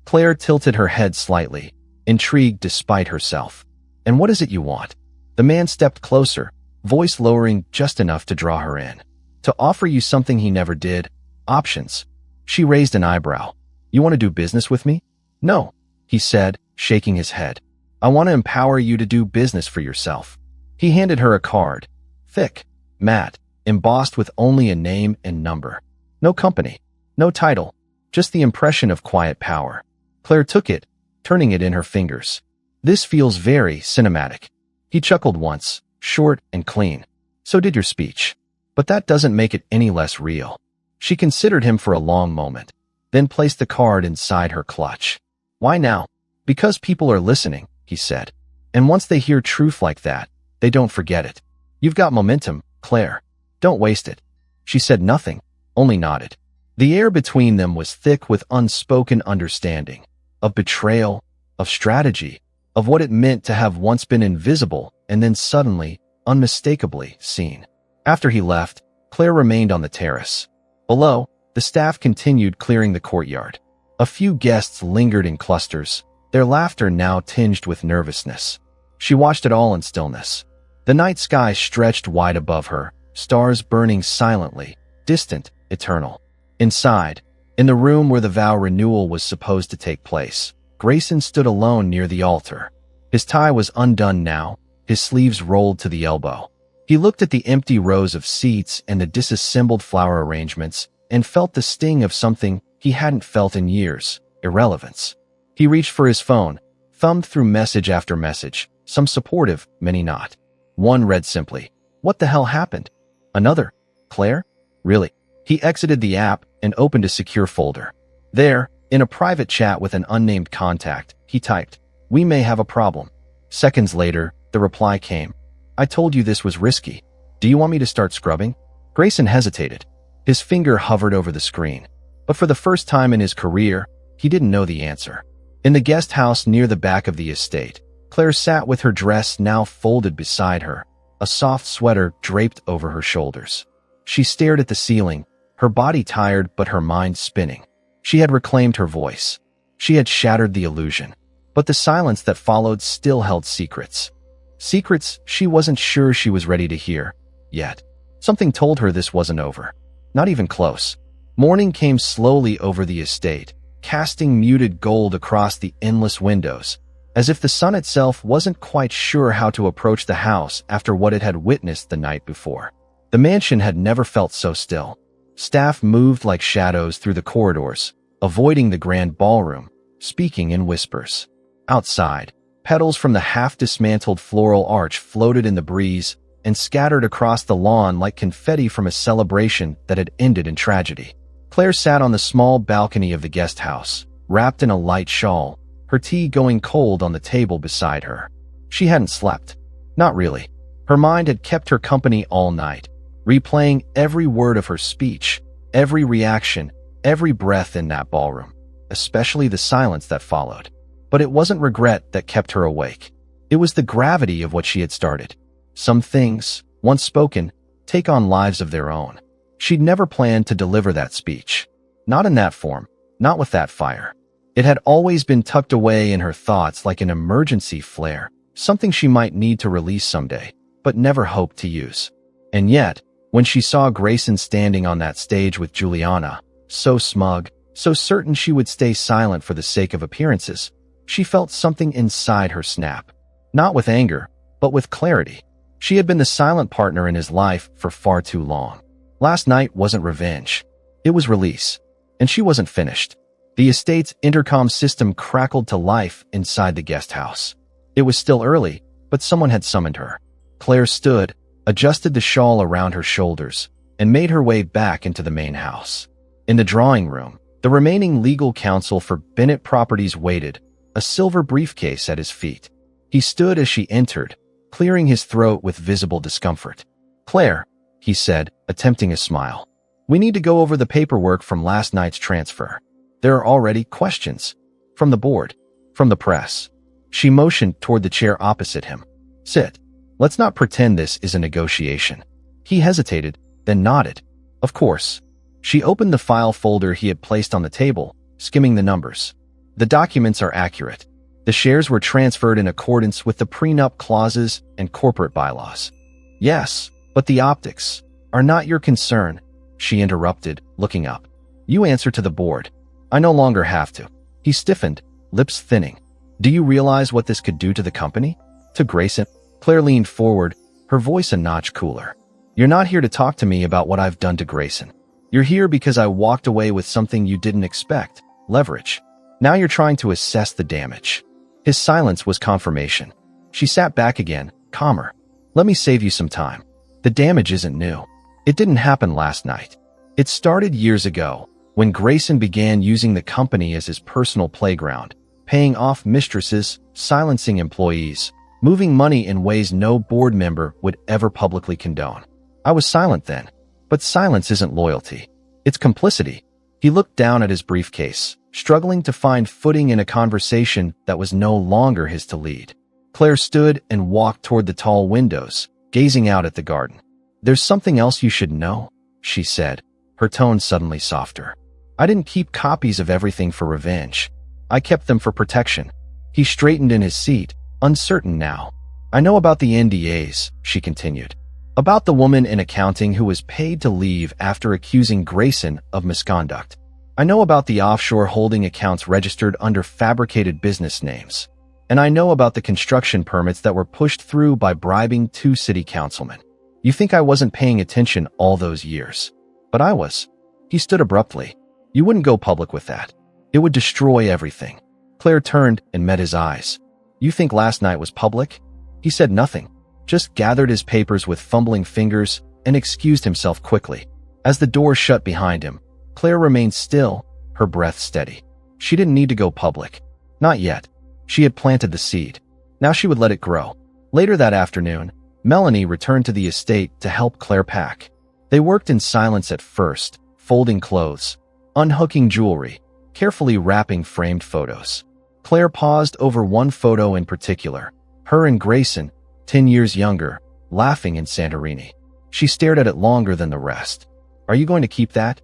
Claire tilted her head slightly, intrigued despite herself. "And what is it you want?" The man stepped closer, voice lowering just enough to draw her in. "To offer you something he never did. Options." She raised an eyebrow. "You want to do business with me?" "No," he said, shaking his head. "I want to empower you to do business for yourself." He handed her a card. Thick, matte, embossed with only a name and number. No company, no title, just the impression of quiet power. Claire took it, turning it in her fingers. "This feels very cinematic." He chuckled once, short and clean. "So did your speech. But that doesn't make it any less real." She considered him for a long moment, then placed the card inside her clutch. "Why now?" "Because people are listening," he said. "And once they hear truth like that, they don't forget it. You've got momentum, Claire. Don't waste it." She said nothing, only nodded. The air between them was thick with unspoken understanding, of betrayal, of strategy, of what it meant to have once been invisible and then suddenly, unmistakably, seen. After he left, Claire remained on the terrace. Below, the staff continued clearing the courtyard. A few guests lingered in clusters, their laughter now tinged with nervousness. She watched it all in stillness. The night sky stretched wide above her, stars burning silently, distant, eternal. Inside, in the room where the vow renewal was supposed to take place, Grayson stood alone near the altar. His tie was undone now, his sleeves rolled to the elbow. He looked at the empty rows of seats and the disassembled flower arrangements and felt the sting of something he hadn't felt in years: irrelevance. He reached for his phone, thumbed through message after message, some supportive, many not. One read simply, "What the hell happened?" Another, "Claire? Really?" He exited the app and opened a secure folder. There, in a private chat with an unnamed contact, he typed, "We may have a problem." Seconds later, the reply came, "I told you this was risky. Do you want me to start scrubbing?" Grayson hesitated. His finger hovered over the screen. But for the first time in his career, he didn't know the answer. In the guest house near the back of the estate, Claire sat with her dress now folded beside her, a soft sweater draped over her shoulders. She stared at the ceiling, her body tired but her mind spinning. She had reclaimed her voice. She had shattered the illusion. But the silence that followed still held secrets. Secrets she wasn't sure she was ready to hear, yet. Something told her this wasn't over. Not even close. Morning came slowly over the estate, casting muted gold across the endless windows, as if the sun itself wasn't quite sure how to approach the house after what it had witnessed the night before. The mansion had never felt so still. Staff moved like shadows through the corridors, avoiding the grand ballroom, speaking in whispers. Outside, petals from the half-dismantled floral arch floated in the breeze and scattered across the lawn like confetti from a celebration that had ended in tragedy. Claire sat on the small balcony of the guest house, wrapped in a light shawl, her tea going cold on the table beside her. She hadn't slept. Not really. Her mind had kept her company all night, replaying every word of her speech, every reaction, every breath in that ballroom, especially the silence that followed. But it wasn't regret that kept her awake. It was the gravity of what she had started. Some things, once spoken, take on lives of their own. She'd never planned to deliver that speech. Not in that form, not with that fire. It had always been tucked away in her thoughts like an emergency flare, something she might need to release someday, but never hoped to use. And yet, when she saw Grayson standing on that stage with Juliana, so smug, so certain she would stay silent for the sake of appearances, she felt something inside her snap. Not with anger, but with clarity. She had been the silent partner in his life for far too long. Last night wasn't revenge. It was release. And she wasn't finished. The estate's intercom system crackled to life inside the guest house. It was still early, but someone had summoned her. Claire stood, adjusted the shawl around her shoulders, and made her way back into the main house. In the drawing room, the remaining legal counsel for Bennett Properties waited, a silver briefcase at his feet. He stood as she entered, clearing his throat with visible discomfort. "Claire," he said, attempting a smile. "We need to go over the paperwork from last night's transfer. There are already questions. From the board. From the press." She motioned toward the chair opposite him. "Sit. Let's not pretend this is a negotiation." He hesitated, then nodded. "Of course." She opened the file folder he had placed on the table, skimming the numbers. The documents are accurate. The shares were transferred in accordance with the prenup clauses and corporate bylaws. "Yes, but the optics are not your concern," she interrupted, looking up. "You answer to the board. I no longer have to." He stiffened, lips thinning. "Do you realize what this could do to the company? To Grayson?" Claire leaned forward, her voice a notch cooler. "You're not here to talk to me about what I've done to Grayson. You're here because I walked away with something you didn't expect: leverage. Now you're trying to assess the damage." His silence was confirmation. She sat back again, calmer. "Let me save you some time. The damage isn't new. It didn't happen last night. It started years ago, when Grayson began using the company as his personal playground, paying off mistresses, silencing employees, moving money in ways no board member would ever publicly condone. I was silent then, but silence isn't loyalty. It's complicity." He looked down at his briefcase, struggling to find footing in a conversation that was no longer his to lead. Claire stood and walked toward the tall windows, gazing out at the garden. "There's something else you should know," she said, her tone suddenly softer. "I didn't keep copies of everything for revenge. I kept them for protection." He straightened in his seat, uncertain now. "I know about the NDAs," she continued. "About the woman in accounting who was paid to leave after accusing Grayson of misconduct. I know about the offshore holding accounts registered under fabricated business names. And I know about the construction permits that were pushed through by bribing 2 city councilmen. You think I wasn't paying attention all those years? But I was. He stood abruptly. You wouldn't go public with that. It would destroy everything. Claire turned and met his eyes. You think last night was public? He said nothing, just gathered his papers with fumbling fingers and excused himself quickly. As the door shut behind him, Claire remained still, her breath steady. She didn't need to go public. Not yet. She had planted the seed. Now she would let it grow. Later that afternoon, Melanie returned to the estate to help Claire pack. They worked in silence at first, folding clothes, unhooking jewelry, carefully wrapping framed photos. Claire paused over one photo in particular, her and Grayson, 10 years younger, laughing in Santorini. She stared at it longer than the rest. Are you going to keep that?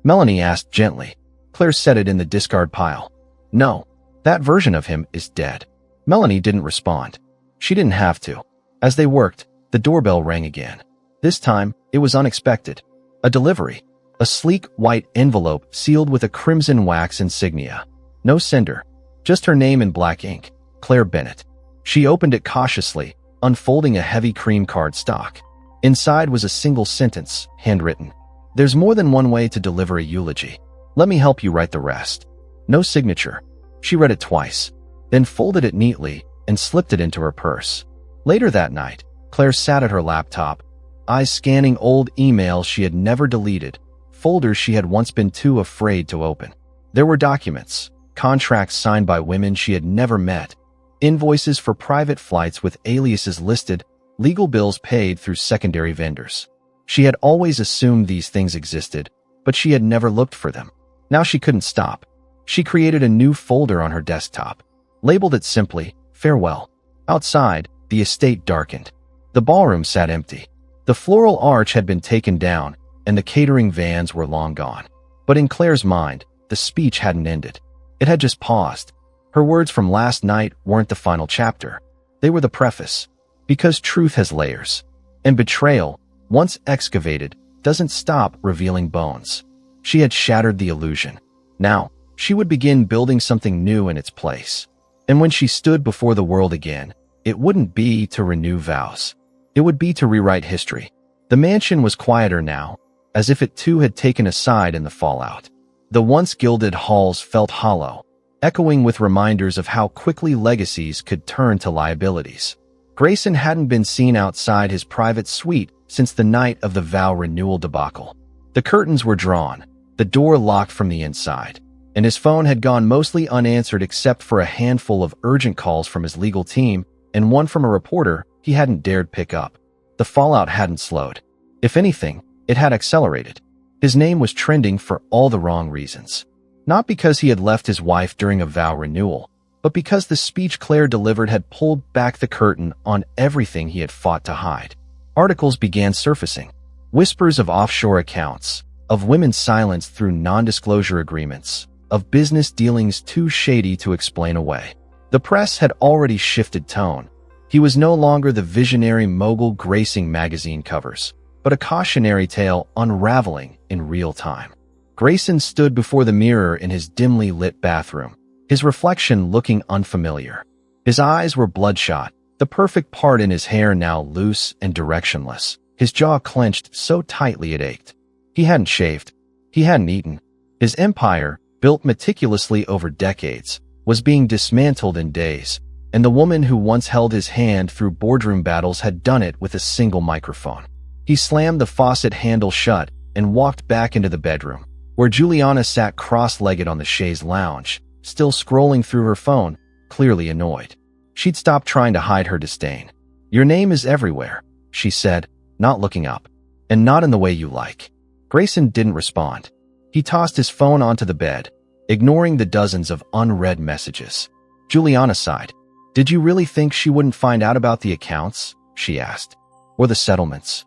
Melanie asked gently. Claire set it in the discard pile. No, that version of him is dead. Melanie didn't respond. She didn't have to. As they worked, the doorbell rang again. This time, it was unexpected. A delivery. A sleek white envelope sealed with a crimson wax insignia. No sender. Just her name in black ink. Claire Bennett. She opened it cautiously, unfolding a heavy cream cardstock. Inside was a single sentence, handwritten. There's more than one way to deliver a eulogy. Let me help you write the rest. No signature. She read it twice, then folded it neatly and slipped it into her purse. Later that night, Claire sat at her laptop, eyes scanning old emails she had never deleted, folders she had once been too afraid to open. There were documents, contracts signed by women she had never met, invoices for private flights with aliases listed, legal bills paid through secondary vendors. She had always assumed these things existed, but she had never looked for them. Now she couldn't stop. She created a new folder on her desktop, labeled it simply, Farewell. Outside, the estate darkened. The ballroom sat empty. The floral arch had been taken down, and the catering vans were long gone. But in Claire's mind, the speech hadn't ended. It had just paused. Her words from last night weren't the final chapter. They were the preface. Because truth has layers. And betrayal, once excavated, doesn't stop revealing bones. She had shattered the illusion. Now, she would begin building something new in its place. And when she stood before the world again, it wouldn't be to renew vows. It would be to rewrite history. The mansion was quieter now, as if it too had taken a side in the fallout. The once gilded halls felt hollow, echoing with reminders of how quickly legacies could turn to liabilities. Grayson hadn't been seen outside his private suite since the night of the vow renewal debacle. The curtains were drawn, the door locked from the inside, and his phone had gone mostly unanswered except for a handful of urgent calls from his legal team and one from a reporter he hadn't dared pick up. The fallout hadn't slowed. If anything, it had accelerated. His name was trending for all the wrong reasons. Not because he had left his wife during a vow renewal, but because the speech Claire delivered had pulled back the curtain on everything he had fought to hide. Articles began surfacing. Whispers of offshore accounts, of women silenced through non-disclosure agreements, of business dealings too shady to explain away. The press had already shifted tone. He was no longer the visionary mogul gracing magazine covers, but a cautionary tale unraveling in real time. Grayson stood before the mirror in his dimly lit bathroom, his reflection looking unfamiliar. His eyes were bloodshot, the perfect part in his hair now loose and directionless, his jaw clenched so tightly it ached. He hadn't shaved. He hadn't eaten. His empire, built meticulously over decades, was being dismantled in days, and the woman who once held his hand through boardroom battles had done it with a single microphone. He slammed the faucet handle shut and walked back into the bedroom, where Juliana sat cross-legged on the chaise lounge, still scrolling through her phone, clearly annoyed. She'd stopped trying to hide her disdain. "Your name is everywhere," she said, not looking up. "And not in the way you like." Grayson didn't respond. He tossed his phone onto the bed, ignoring the dozens of unread messages. Juliana sighed. "Did you really think she wouldn't find out about the accounts?" she asked. "Or the settlements?"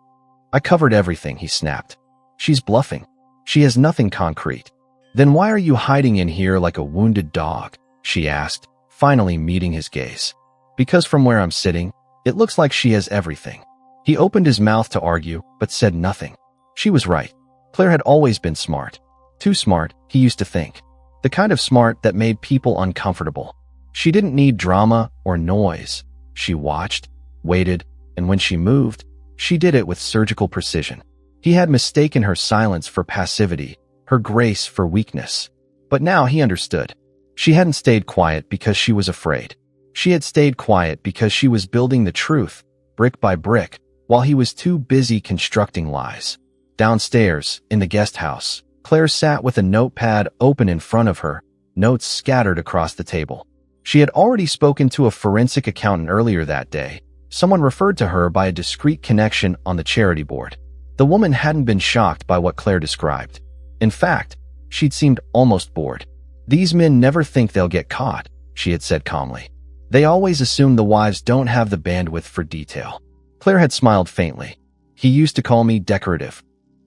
"I covered everything," he snapped. "She's bluffing. She has nothing concrete." "Then why are you hiding in here like a wounded dog?" she asked, finally meeting his gaze. "Because from where I'm sitting, it looks like she has everything." He opened his mouth to argue, but said nothing. She was right. Claire had always been smart. Too smart, he used to think. The kind of smart that made people uncomfortable. She didn't need drama or noise. She watched, waited, and when she moved, she did it with surgical precision. He had mistaken her silence for passivity, her grace for weakness. But now he understood. She hadn't stayed quiet because she was afraid. She had stayed quiet because she was building the truth, brick by brick, while he was too busy constructing lies. Downstairs, in the guest house, Claire sat with a notepad open in front of her, notes scattered across the table. She had already spoken to a forensic accountant earlier that day. Someone referred to her by a discreet connection on the charity board. The woman hadn't been shocked by what Claire described. In fact, she'd seemed almost bored. "These men never think they'll get caught," she had said calmly. "They always assume the wives don't have the bandwidth for detail." Claire had smiled faintly. "He used to call me decorative."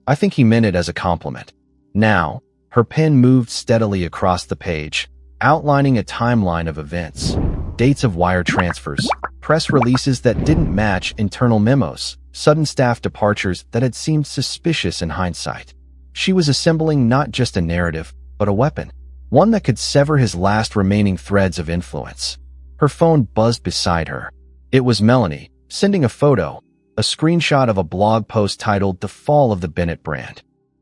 I think he meant it as a compliment. Now, her pen moved steadily across the page, outlining a timeline of events, dates of wire transfers, press releases that didn't match internal memos, sudden staff departures that had seemed suspicious in hindsight. She was assembling not just a narrative, but a weapon, one that could sever his last remaining threads of influence. Her phone buzzed beside her. It was Melanie, sending a photo, a screenshot of a blog post titled "The Fall of the Bennett Brand."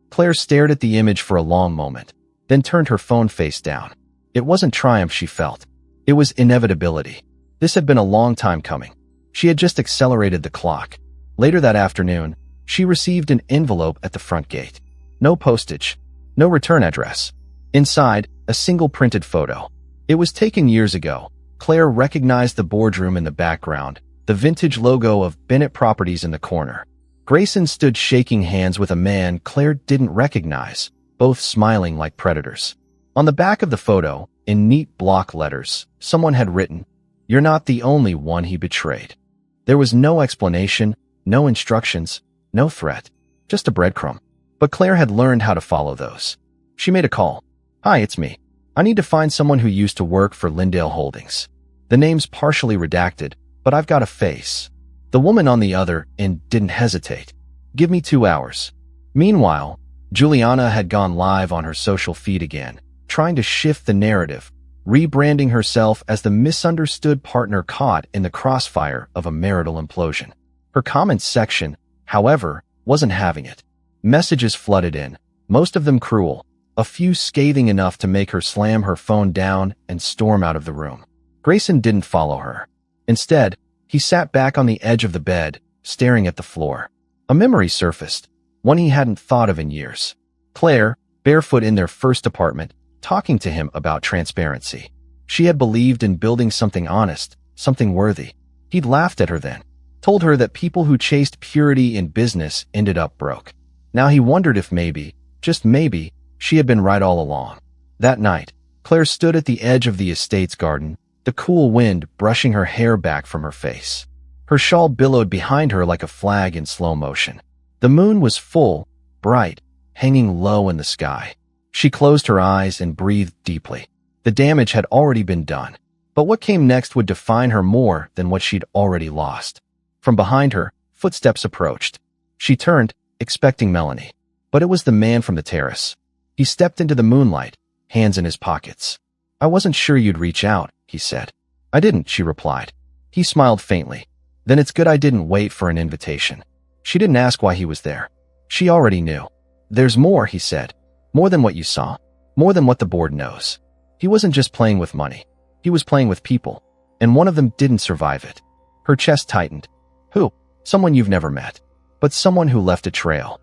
Claire stared at the image for a long moment, then turned her phone face down. It wasn't triumph she felt. It was inevitability. This had been a long time coming. She had just accelerated the clock. Later that afternoon, she received an envelope at the front gate. No postage, no return address. Inside, a single printed photo. It was taken years ago. Claire recognized the boardroom in the background, the vintage logo of Bennett Properties in the corner. Grayson stood shaking hands with a man Claire didn't recognize, both smiling like predators. On the back of the photo, in neat block letters, someone had written, "You're not the only one he betrayed." There was no explanation, no instructions, no threat, just a breadcrumb. But Claire had learned how to follow those. She made a call. "Hi, it's me. I need to find someone who used to work for Lindale Holdings. The name's partially redacted, but I've got a face." The woman on the other end didn't hesitate. "Give me 2 hours." Meanwhile, Juliana had gone live on her social feed again, trying to shift the narrative, rebranding herself as the misunderstood partner caught in the crossfire of a marital implosion. Her comments section, however, wasn't having it. Messages flooded in, most of them cruel, a few scathing enough to make her slam her phone down and storm out of the room. Grayson didn't follow her. Instead, he sat back on the edge of the bed, staring at the floor. A memory surfaced, one he hadn't thought of in years. Claire, barefoot in their first apartment, talking to him about transparency. She had believed in building something honest, something worthy. He'd laughed at her then, told her that people who chased purity in business ended up broke. Now he wondered if maybe, just maybe, she had been right all along. That night, Claire stood at the edge of the estate's garden, the cool wind brushing her hair back from her face. Her shawl billowed behind her like a flag in slow motion. The moon was full, bright, hanging low in the sky. She closed her eyes and breathed deeply. The damage had already been done, but what came next would define her more than what she'd already lost. From behind her, footsteps approached. She turned, expecting Melanie, but it was the man from the terrace. He stepped into the moonlight, hands in his pockets. "I wasn't sure you'd reach out," he said. "I didn't," she replied. He smiled faintly. "Then it's good I didn't wait for an invitation." She didn't ask why he was there. She already knew. "There's more," he said. "More than what you saw. More than what the board knows." He wasn't just playing with money. He was playing with people. And one of them didn't survive it. Her chest tightened. Who? Someone you've never met. But someone who left a trail.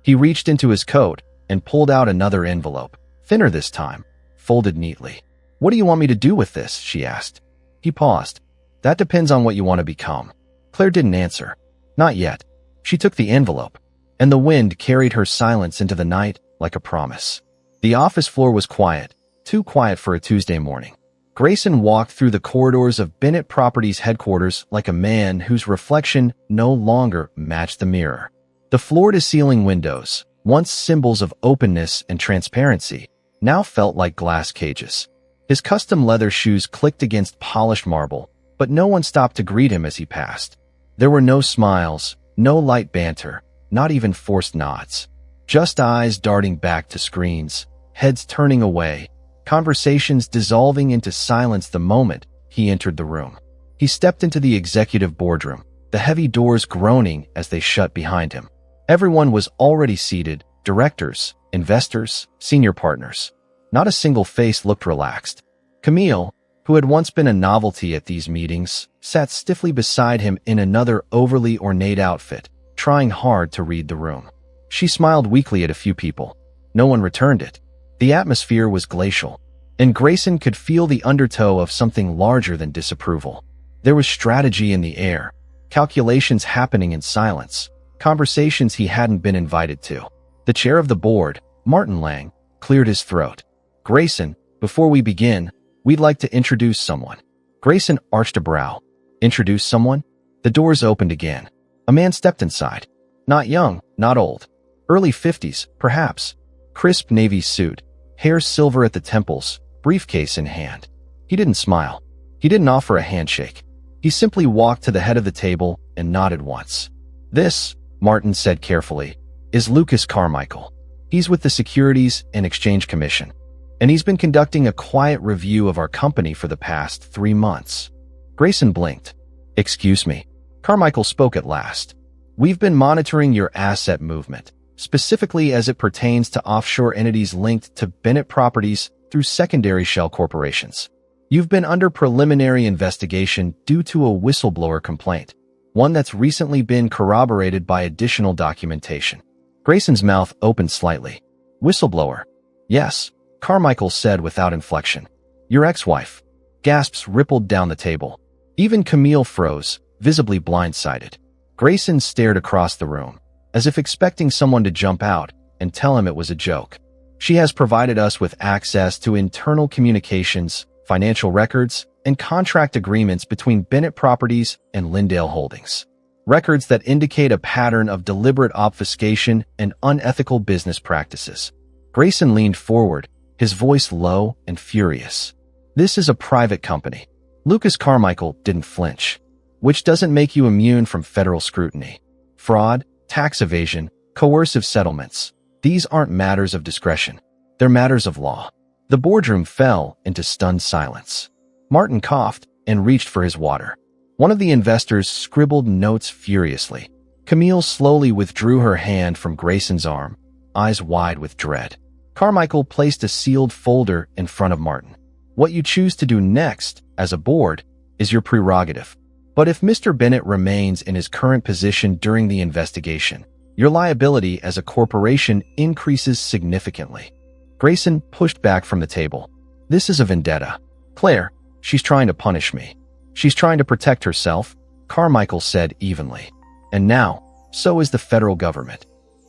He reached into his coat and pulled out another envelope, thinner this time, folded neatly. "What do you want me to do with this?" she asked. He paused. "That depends on what you want to become." Claire didn't answer. Not yet. She took the envelope, and the wind carried her silence into the night like a promise. The office floor was quiet, too quiet for a Tuesday morning. Grayson walked through the corridors of Bennett Properties headquarters like a man whose reflection no longer matched the mirror. The floor-to-ceiling windows, once symbols of openness and transparency, now felt like glass cages. His custom leather shoes clicked against polished marble, but no one stopped to greet him as he passed. There were no smiles, no light banter, not even forced nods. Just eyes darting back to screens, heads turning away, conversations dissolving into silence the moment he entered the room. He stepped into the executive boardroom, the heavy doors groaning as they shut behind him. Everyone was already seated: directors, investors, senior partners. Not a single face looked relaxed. Camille, who had once been a novelty at these meetings, sat stiffly beside him in another overly ornate outfit, trying hard to read the room. She smiled weakly at a few people. No one returned it. The atmosphere was glacial, and Grayson could feel the undertow of something larger than disapproval. There was strategy in the air, calculations happening in silence, conversations he hadn't been invited to. The chair of the board, Martin Lang, cleared his throat. "Grayson, before we begin, we'd like to introduce someone." Grayson arched a brow. "Introduce someone?" The doors opened again. A man stepped inside. Not young, not old. Early 50s, perhaps. Crisp navy suit, hair silver at the temples, briefcase in hand. He didn't smile. He didn't offer a handshake. He simply walked to the head of the table and nodded once. "This," Martin said carefully, "is Lucas Carmichael. He's with the Securities and Exchange Commission, and he's been conducting a quiet review of our company for the past 3 months." Grayson blinked. "Excuse me." Carmichael spoke at last. "We've been monitoring your asset movement, specifically as it pertains to offshore entities linked to Bennett Properties through secondary shell corporations. You've been under preliminary investigation due to a whistleblower complaint, one that's recently been corroborated by additional documentation." Grayson's mouth opened slightly. "Whistleblower?" "Yes," Carmichael said without inflection. "Your ex-wife." Gasps rippled down the table. Even Camille froze, visibly blindsided. Grayson stared across the room, as if expecting someone to jump out and tell him it was a joke. "She has provided us with access to internal communications, financial records, and contract agreements between Bennett Properties and Lindale Holdings. Records that indicate a pattern of deliberate obfuscation and unethical business practices." Grayson leaned forward, his voice low and furious. "This is a private company." Lucas Carmichael didn't flinch. "Which doesn't make you immune from federal scrutiny. Fraud, tax evasion, coercive settlements. These aren't matters of discretion. They're matters of law." The boardroom fell into stunned silence. Martin coughed and reached for his water. One of the investors scribbled notes furiously. Camille slowly withdrew her hand from Grayson's arm, eyes wide with dread. Carmichael placed a sealed folder in front of Martin. "What you choose to do next, as a board, is your prerogative. But if Mr. Bennett remains in his current position during the investigation, your liability as a corporation increases significantly." Grayson pushed back from the table. "This is a vendetta. Claire, she's trying to punish me. She's trying to protect herself," Carmichael said evenly. "And now, so is the federal government."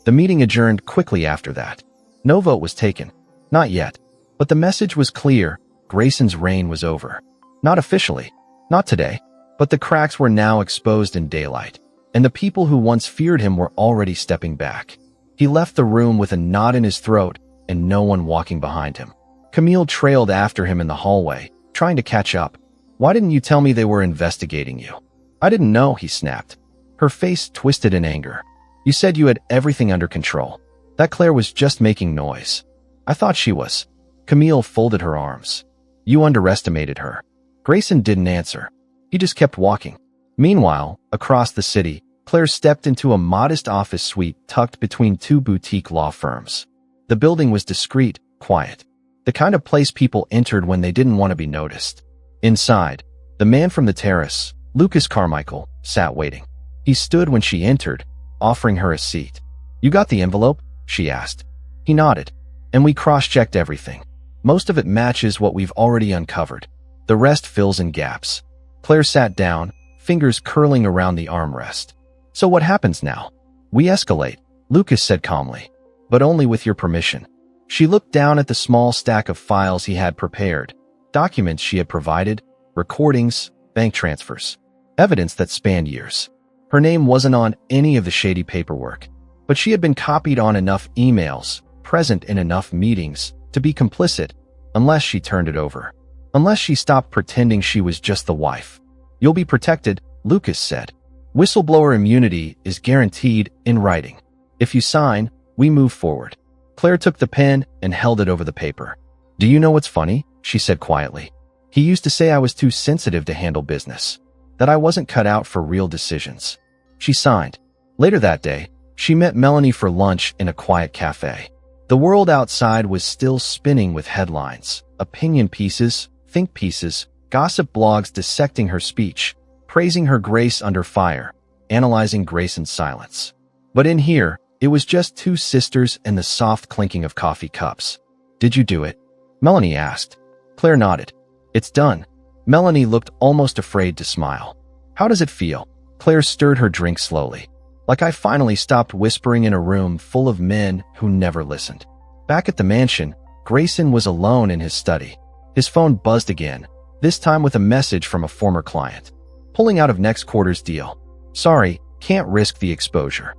The meeting adjourned quickly after that. No vote was taken. Not yet. But the message was clear. Grayson's reign was over. Not officially. Not today. But the cracks were now exposed in daylight, and the people who once feared him were already stepping back. He left the room with a knot in his throat and no one walking behind him. Camille trailed after him in the hallway, trying to catch up. "Why didn't you tell me they were investigating you?" "I didn't know," he snapped. Her face twisted in anger. "You said you had everything under control. That Claire was just making noise." "I thought she was." Camille folded her arms. "You underestimated her." Grayson didn't answer. He just kept walking. Meanwhile, across the city, Claire stepped into a modest office suite tucked between 2 boutique law firms. The building was discreet, quiet. The kind of place people entered when they didn't want to be noticed. Inside, the man from the terrace, Lucas Carmichael, sat waiting. He stood when she entered, offering her a seat. "You got the envelope?" she asked. He nodded. "And we cross-checked everything. Most of it matches what we've already uncovered. The rest fills in gaps." Claire sat down, fingers curling around the armrest. "So what happens now?" "We escalate," Lucas said calmly. "But only with your permission." She looked down at the small stack of files he had prepared, documents she had provided, recordings, bank transfers, evidence that spanned years. Her name wasn't on any of the shady paperwork, but she had been copied on enough emails, present in enough meetings, to be complicit, unless she turned it over. Unless she stopped pretending she was just the wife. "You'll be protected," Lucas said. "Whistleblower immunity is guaranteed in writing. If you sign, we move forward." Claire took the pen and held it over the paper. "Do you know what's funny?" she said quietly. "He used to say I was too sensitive to handle business, that I wasn't cut out for real decisions." She signed. Later that day, she met Melanie for lunch in a quiet cafe. The world outside was still spinning with headlines, opinion pieces, think pieces, gossip blogs dissecting her speech, praising her grace under fire, analyzing grace in silence. But in here, it was just two sisters and the soft clinking of coffee cups. "Did you do it?" Melanie asked. Claire nodded. "It's done." Melanie looked almost afraid to smile. "How does it feel?" Claire stirred her drink slowly. "Like I finally stopped whispering in a room full of men who never listened." Back at the mansion, Grayson was alone in his study. His phone buzzed again, this time with a message from a former client. "Pulling out of next quarter's deal. Sorry, can't risk the exposure."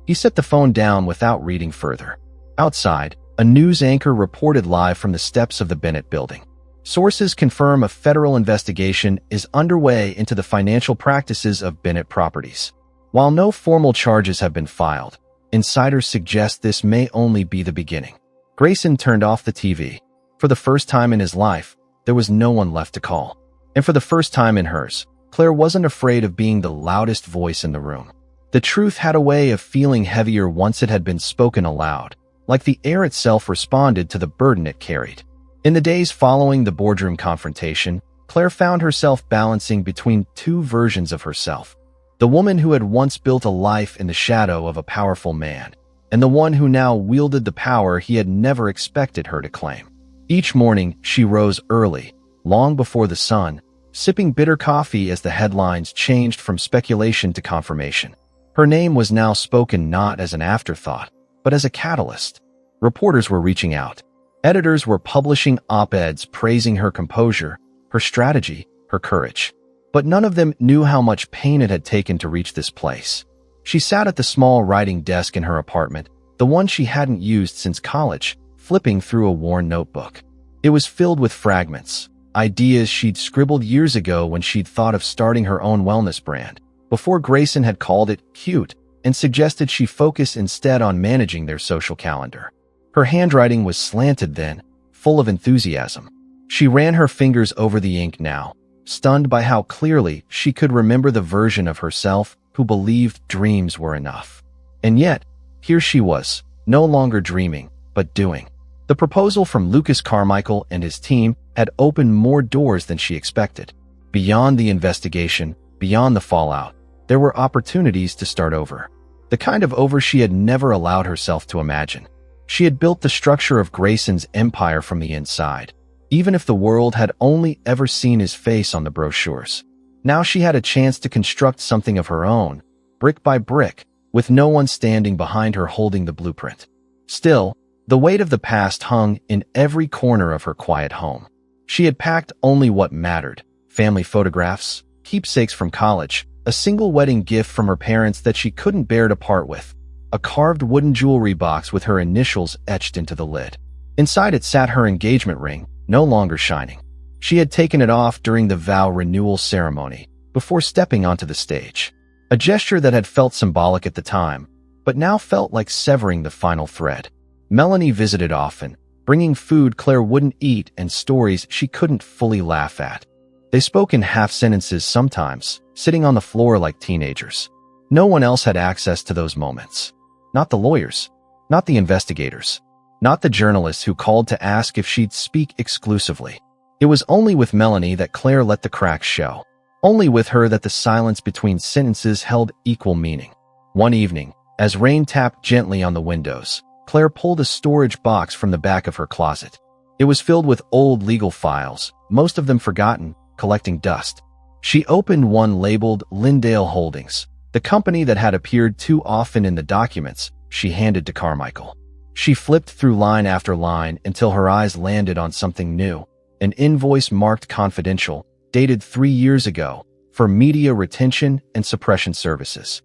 He set the phone down without reading further. Outside, a news anchor reported live from the steps of the Bennett building. Sources confirm a federal investigation is underway into the financial practices of Bennett Properties. While no formal charges have been filed, insiders suggest this may only be the beginning. Grayson turned off the TV. For the first time in his life, there was no one left to call. And for the first time in hers, Claire wasn't afraid of being the loudest voice in the room. The truth had a way of feeling heavier once it had been spoken aloud, like the air itself responded to the burden it carried. In the days following the boardroom confrontation, Claire found herself balancing between two versions of herself. The woman who had once built a life in the shadow of a powerful man, and the one who now wielded the power he had never expected her to claim. Each morning, she rose early, long before the sun, sipping bitter coffee as the headlines changed from speculation to confirmation. Her name was now spoken not as an afterthought, but as a catalyst. Reporters were reaching out. Editors were publishing op-eds praising her composure, her strategy, her courage. But none of them knew how much pain it had taken to reach this place. She sat at the small writing desk in her apartment, the one she hadn't used since college, flipping through a worn notebook. It was filled with fragments, ideas she'd scribbled years ago when she'd thought of starting her own wellness brand, before Grayson had called it cute and suggested she focus instead on managing their social calendar. Her handwriting was slanted then, full of enthusiasm. She ran her fingers over the ink now, stunned by how clearly she could remember the version of herself who believed dreams were enough. And yet, here she was, no longer dreaming, but doing. The proposal from Lucas Carmichael and his team had opened more doors than she expected. Beyond the investigation, beyond the fallout, there were opportunities to start over. The kind of over she had never allowed herself to imagine. She had built the structure of Grayson's empire from the inside, even if the world had only ever seen his face on the brochures. Now she had a chance to construct something of her own, brick by brick, with no one standing behind her holding the blueprint. Still, the weight of the past hung in every corner of her quiet home. She had packed only what mattered: family photographs, keepsakes from college, a single wedding gift from her parents that she couldn't bear to part with, a carved wooden jewelry box with her initials etched into the lid. Inside it sat her engagement ring, no longer shining. She had taken it off during the vow renewal ceremony, before stepping onto the stage. A gesture that had felt symbolic at the time, but now felt like severing the final thread. Melanie visited often, bringing food Claire wouldn't eat and stories she couldn't fully laugh at. They spoke in half sentences sometimes, sitting on the floor like teenagers. No one else had access to those moments. Not the lawyers, not the investigators, not the journalists who called to ask if she'd speak exclusively. It was only with Melanie that Claire let the cracks show. Only with her that the silence between sentences held equal meaning. One evening, as rain tapped gently on the windows, Claire pulled a storage box from the back of her closet. It was filled with old legal files, most of them forgotten, collecting dust. She opened one labeled Lindale Holdings, the company that had appeared too often in the documents she handed to Carmichael. She flipped through line after line until her eyes landed on something new, an invoice marked confidential, dated 3 years ago, for media retention and suppression services.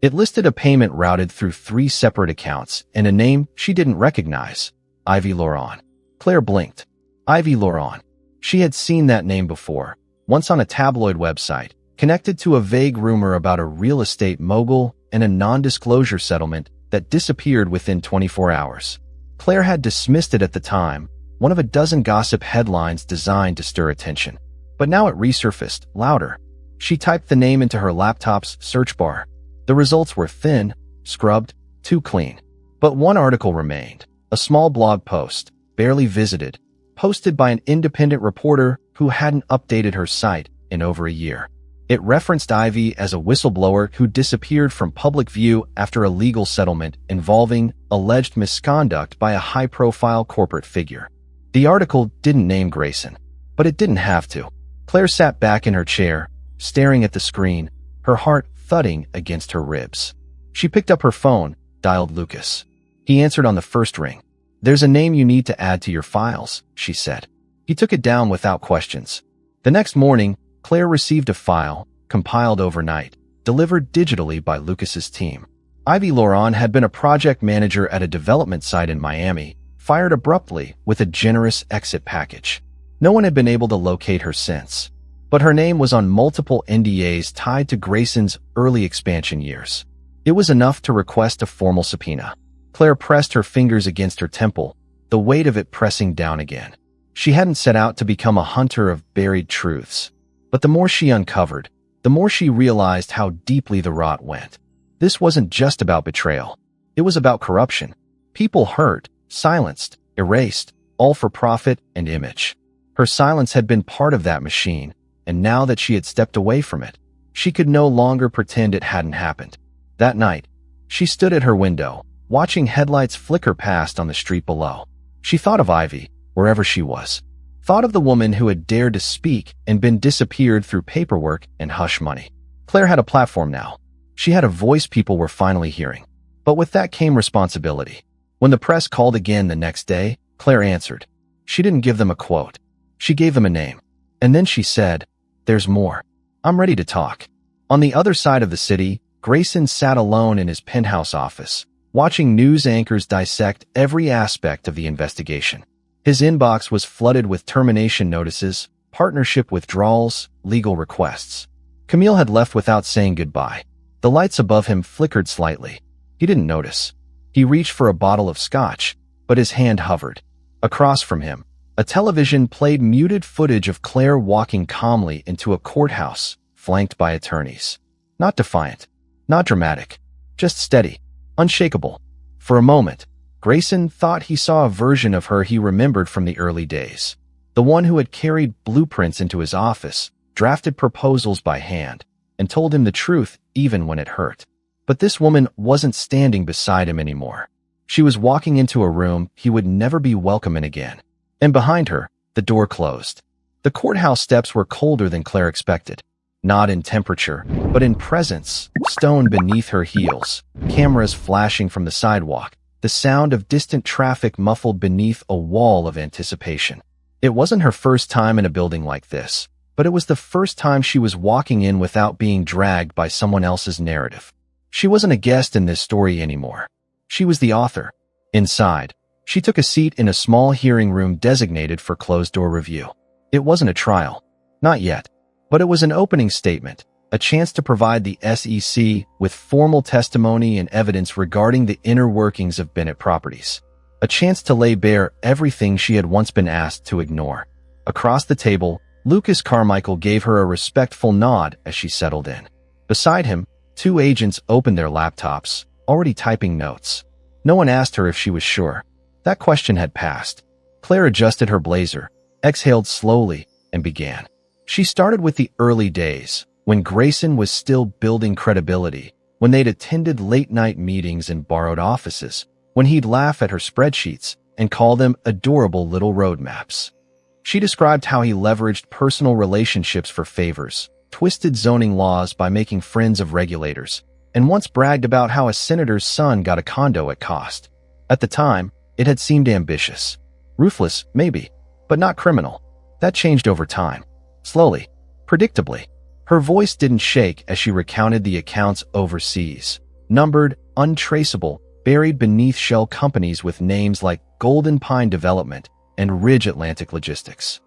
It listed a payment routed through 3 separate accounts and a name she didn't recognize: Ivy Laurent. Claire blinked. Ivy Laurent. She had seen that name before, once on a tabloid website, connected to a vague rumor about a real estate mogul and a non-disclosure settlement that disappeared within 24 hours. Claire had dismissed it at the time, one of a dozen gossip headlines designed to stir attention. But now it resurfaced, louder. She typed the name into her laptop's search bar. The results were thin, scrubbed, too clean. But one article remained, a small blog post, barely visited, posted by an independent reporter who hadn't updated her site in over a year. It referenced Ivy as a whistleblower who disappeared from public view after a legal settlement involving alleged misconduct by a high-profile corporate figure. The article didn't name Grayson, but it didn't have to. Claire sat back in her chair, staring at the screen, her heart thudding against her ribs. She picked up her phone, dialed Lucas. He answered on the first ring. "There's a name you need to add to your files," she said. He took it down without questions. The next morning, Claire received a file, compiled overnight, delivered digitally by Lucas's team. Ivy Laurent had been a project manager at a development site in Miami, fired abruptly with a generous exit package. No one had been able to locate her since, but her name was on multiple NDAs tied to Grayson's early expansion years. It was enough to request a formal subpoena. Claire pressed her fingers against her temple, the weight of it pressing down again. She hadn't set out to become a hunter of buried truths. But the more she uncovered, the more she realized how deeply the rot went. This wasn't just about betrayal. It was about corruption. People hurt, silenced, erased, all for profit and image. Her silence had been part of that machine, and now that she had stepped away from it, she could no longer pretend it hadn't happened. That night, she stood at her window, watching headlights flicker past on the street below. She thought of Ivy, wherever she was. Thought of the woman who had dared to speak and been disappeared through paperwork and hush money. Claire had a platform now. She had a voice people were finally hearing. But with that came responsibility. When the press called again the next day, Claire answered. She didn't give them a quote. She gave them a name. And then she said, "There's more. I'm ready to talk." On the other side of the city, Grayson sat alone in his penthouse office, watching news anchors dissect every aspect of the investigation. His inbox was flooded with termination notices, partnership withdrawals, legal requests. Camille had left without saying goodbye. The lights above him flickered slightly. He didn't notice. He reached for a bottle of scotch, but his hand hovered. Across from him, a television played muted footage of Claire walking calmly into a courthouse, flanked by attorneys. Not defiant, not dramatic, just steady, unshakable. For a moment, Grayson thought he saw a version of her he remembered from the early days. The one who had carried blueprints into his office, drafted proposals by hand, and told him the truth even when it hurt. But this woman wasn't standing beside him anymore. She was walking into a room he would never be welcome in again. And behind her, the door closed. The courthouse steps were colder than Claire expected. Not in temperature, but in presence, stone beneath her heels, cameras flashing from the sidewalk, the sound of distant traffic muffled beneath a wall of anticipation. It wasn't her first time in a building like this, but it was the first time she was walking in without being dragged by someone else's narrative. She wasn't a guest in this story anymore. She was the author. Inside, she took a seat in a small hearing room designated for closed-door review. It wasn't a trial. Not yet. But it was an opening statement, a chance to provide the SEC with formal testimony and evidence regarding the inner workings of Bennett Properties. A chance to lay bare everything she had once been asked to ignore. Across the table, Lucas Carmichael gave her a respectful nod as she settled in. Beside him, two agents opened their laptops, already typing notes. No one asked her if she was sure. That question had passed. Claire adjusted her blazer, exhaled slowly, and began. She started with the early days, when Grayson was still building credibility, when they'd attended late-night meetings in borrowed offices, when he'd laugh at her spreadsheets and call them adorable little roadmaps. She described how he leveraged personal relationships for favors, twisted zoning laws by making friends of regulators, and once bragged about how a senator's son got a condo at cost. At the time, it had seemed ambitious. Ruthless, maybe, but not criminal. That changed over time. Slowly, predictably. Her voice didn't shake as she recounted the accounts overseas. Numbered, untraceable, buried beneath shell companies with names like Golden Pine Development and Ridge Atlantic Logistics.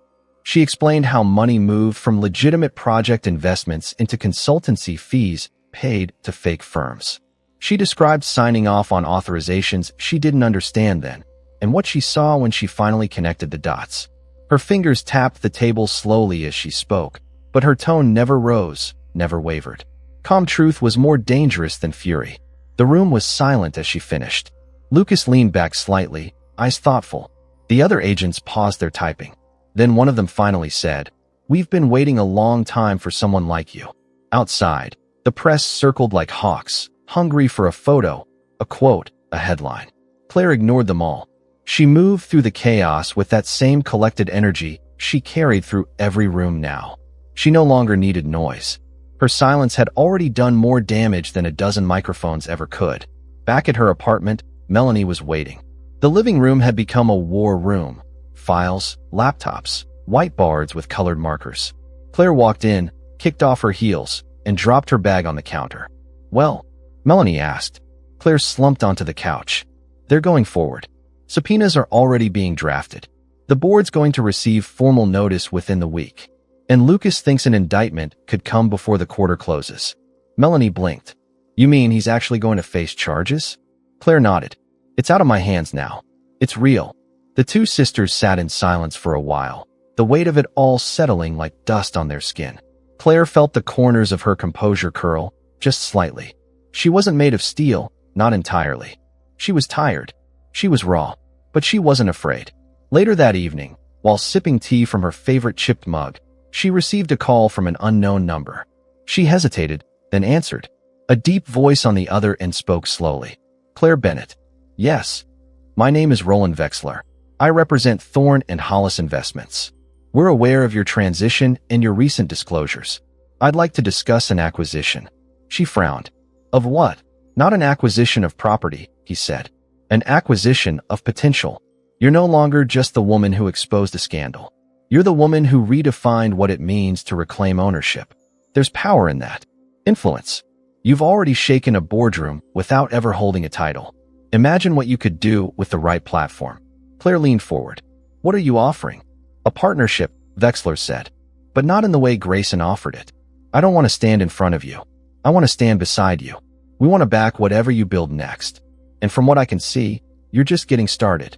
She explained how money moved from legitimate project investments into consultancy fees paid to fake firms. She described signing off on authorizations she didn't understand then, and what she saw when she finally connected the dots. Her fingers tapped the table slowly as she spoke, but her tone never rose, never wavered. Calm truth was more dangerous than fury. The room was silent as she finished. Lucas leaned back slightly, eyes thoughtful. The other agents paused their typing. Then one of them finally said, "We've been waiting a long time for someone like you." Outside, the press circled like hawks, hungry for a photo, a quote, a headline. Claire ignored them all. She moved through the chaos with that same collected energy she carried through every room now. She no longer needed noise. Her silence had already done more damage than a dozen microphones ever could. Back at her apartment, Melanie was waiting. The living room had become a war room. Files, laptops, whiteboards with colored markers. Claire walked in, kicked off her heels, and dropped her bag on the counter. "Well?" Melanie asked. Claire slumped onto the couch. "They're going forward. Subpoenas are already being drafted. The board's going to receive formal notice within the week. And Lucas thinks an indictment could come before the quarter closes." Melanie blinked. "You mean he's actually going to face charges?" Claire nodded. "It's out of my hands now. It's real." The two sisters sat in silence for a while, the weight of it all settling like dust on their skin. Claire felt the corners of her composure curl, just slightly. She wasn't made of steel, not entirely. She was tired. She was raw. But she wasn't afraid. Later that evening, while sipping tea from her favorite chipped mug, she received a call from an unknown number. She hesitated, then answered. A deep voice on the other end spoke slowly. "Claire Bennett." "Yes. My name is Roland Vexler. I represent Thorne and Hollis Investments. We're aware of your transition and your recent disclosures. I'd like to discuss an acquisition." She frowned. "Of what?" "Not an acquisition of property," he said. "An acquisition of potential. You're no longer just the woman who exposed a scandal. You're the woman who redefined what it means to reclaim ownership. There's power in that. Influence. You've already shaken a boardroom without ever holding a title. Imagine what you could do with the right platform." Claire leaned forward. "What are you offering?" "A partnership," Vexler said. "But not in the way Grayson offered it. I don't want to stand in front of you. I want to stand beside you. We want to back whatever you build next. And from what I can see, you're just getting started."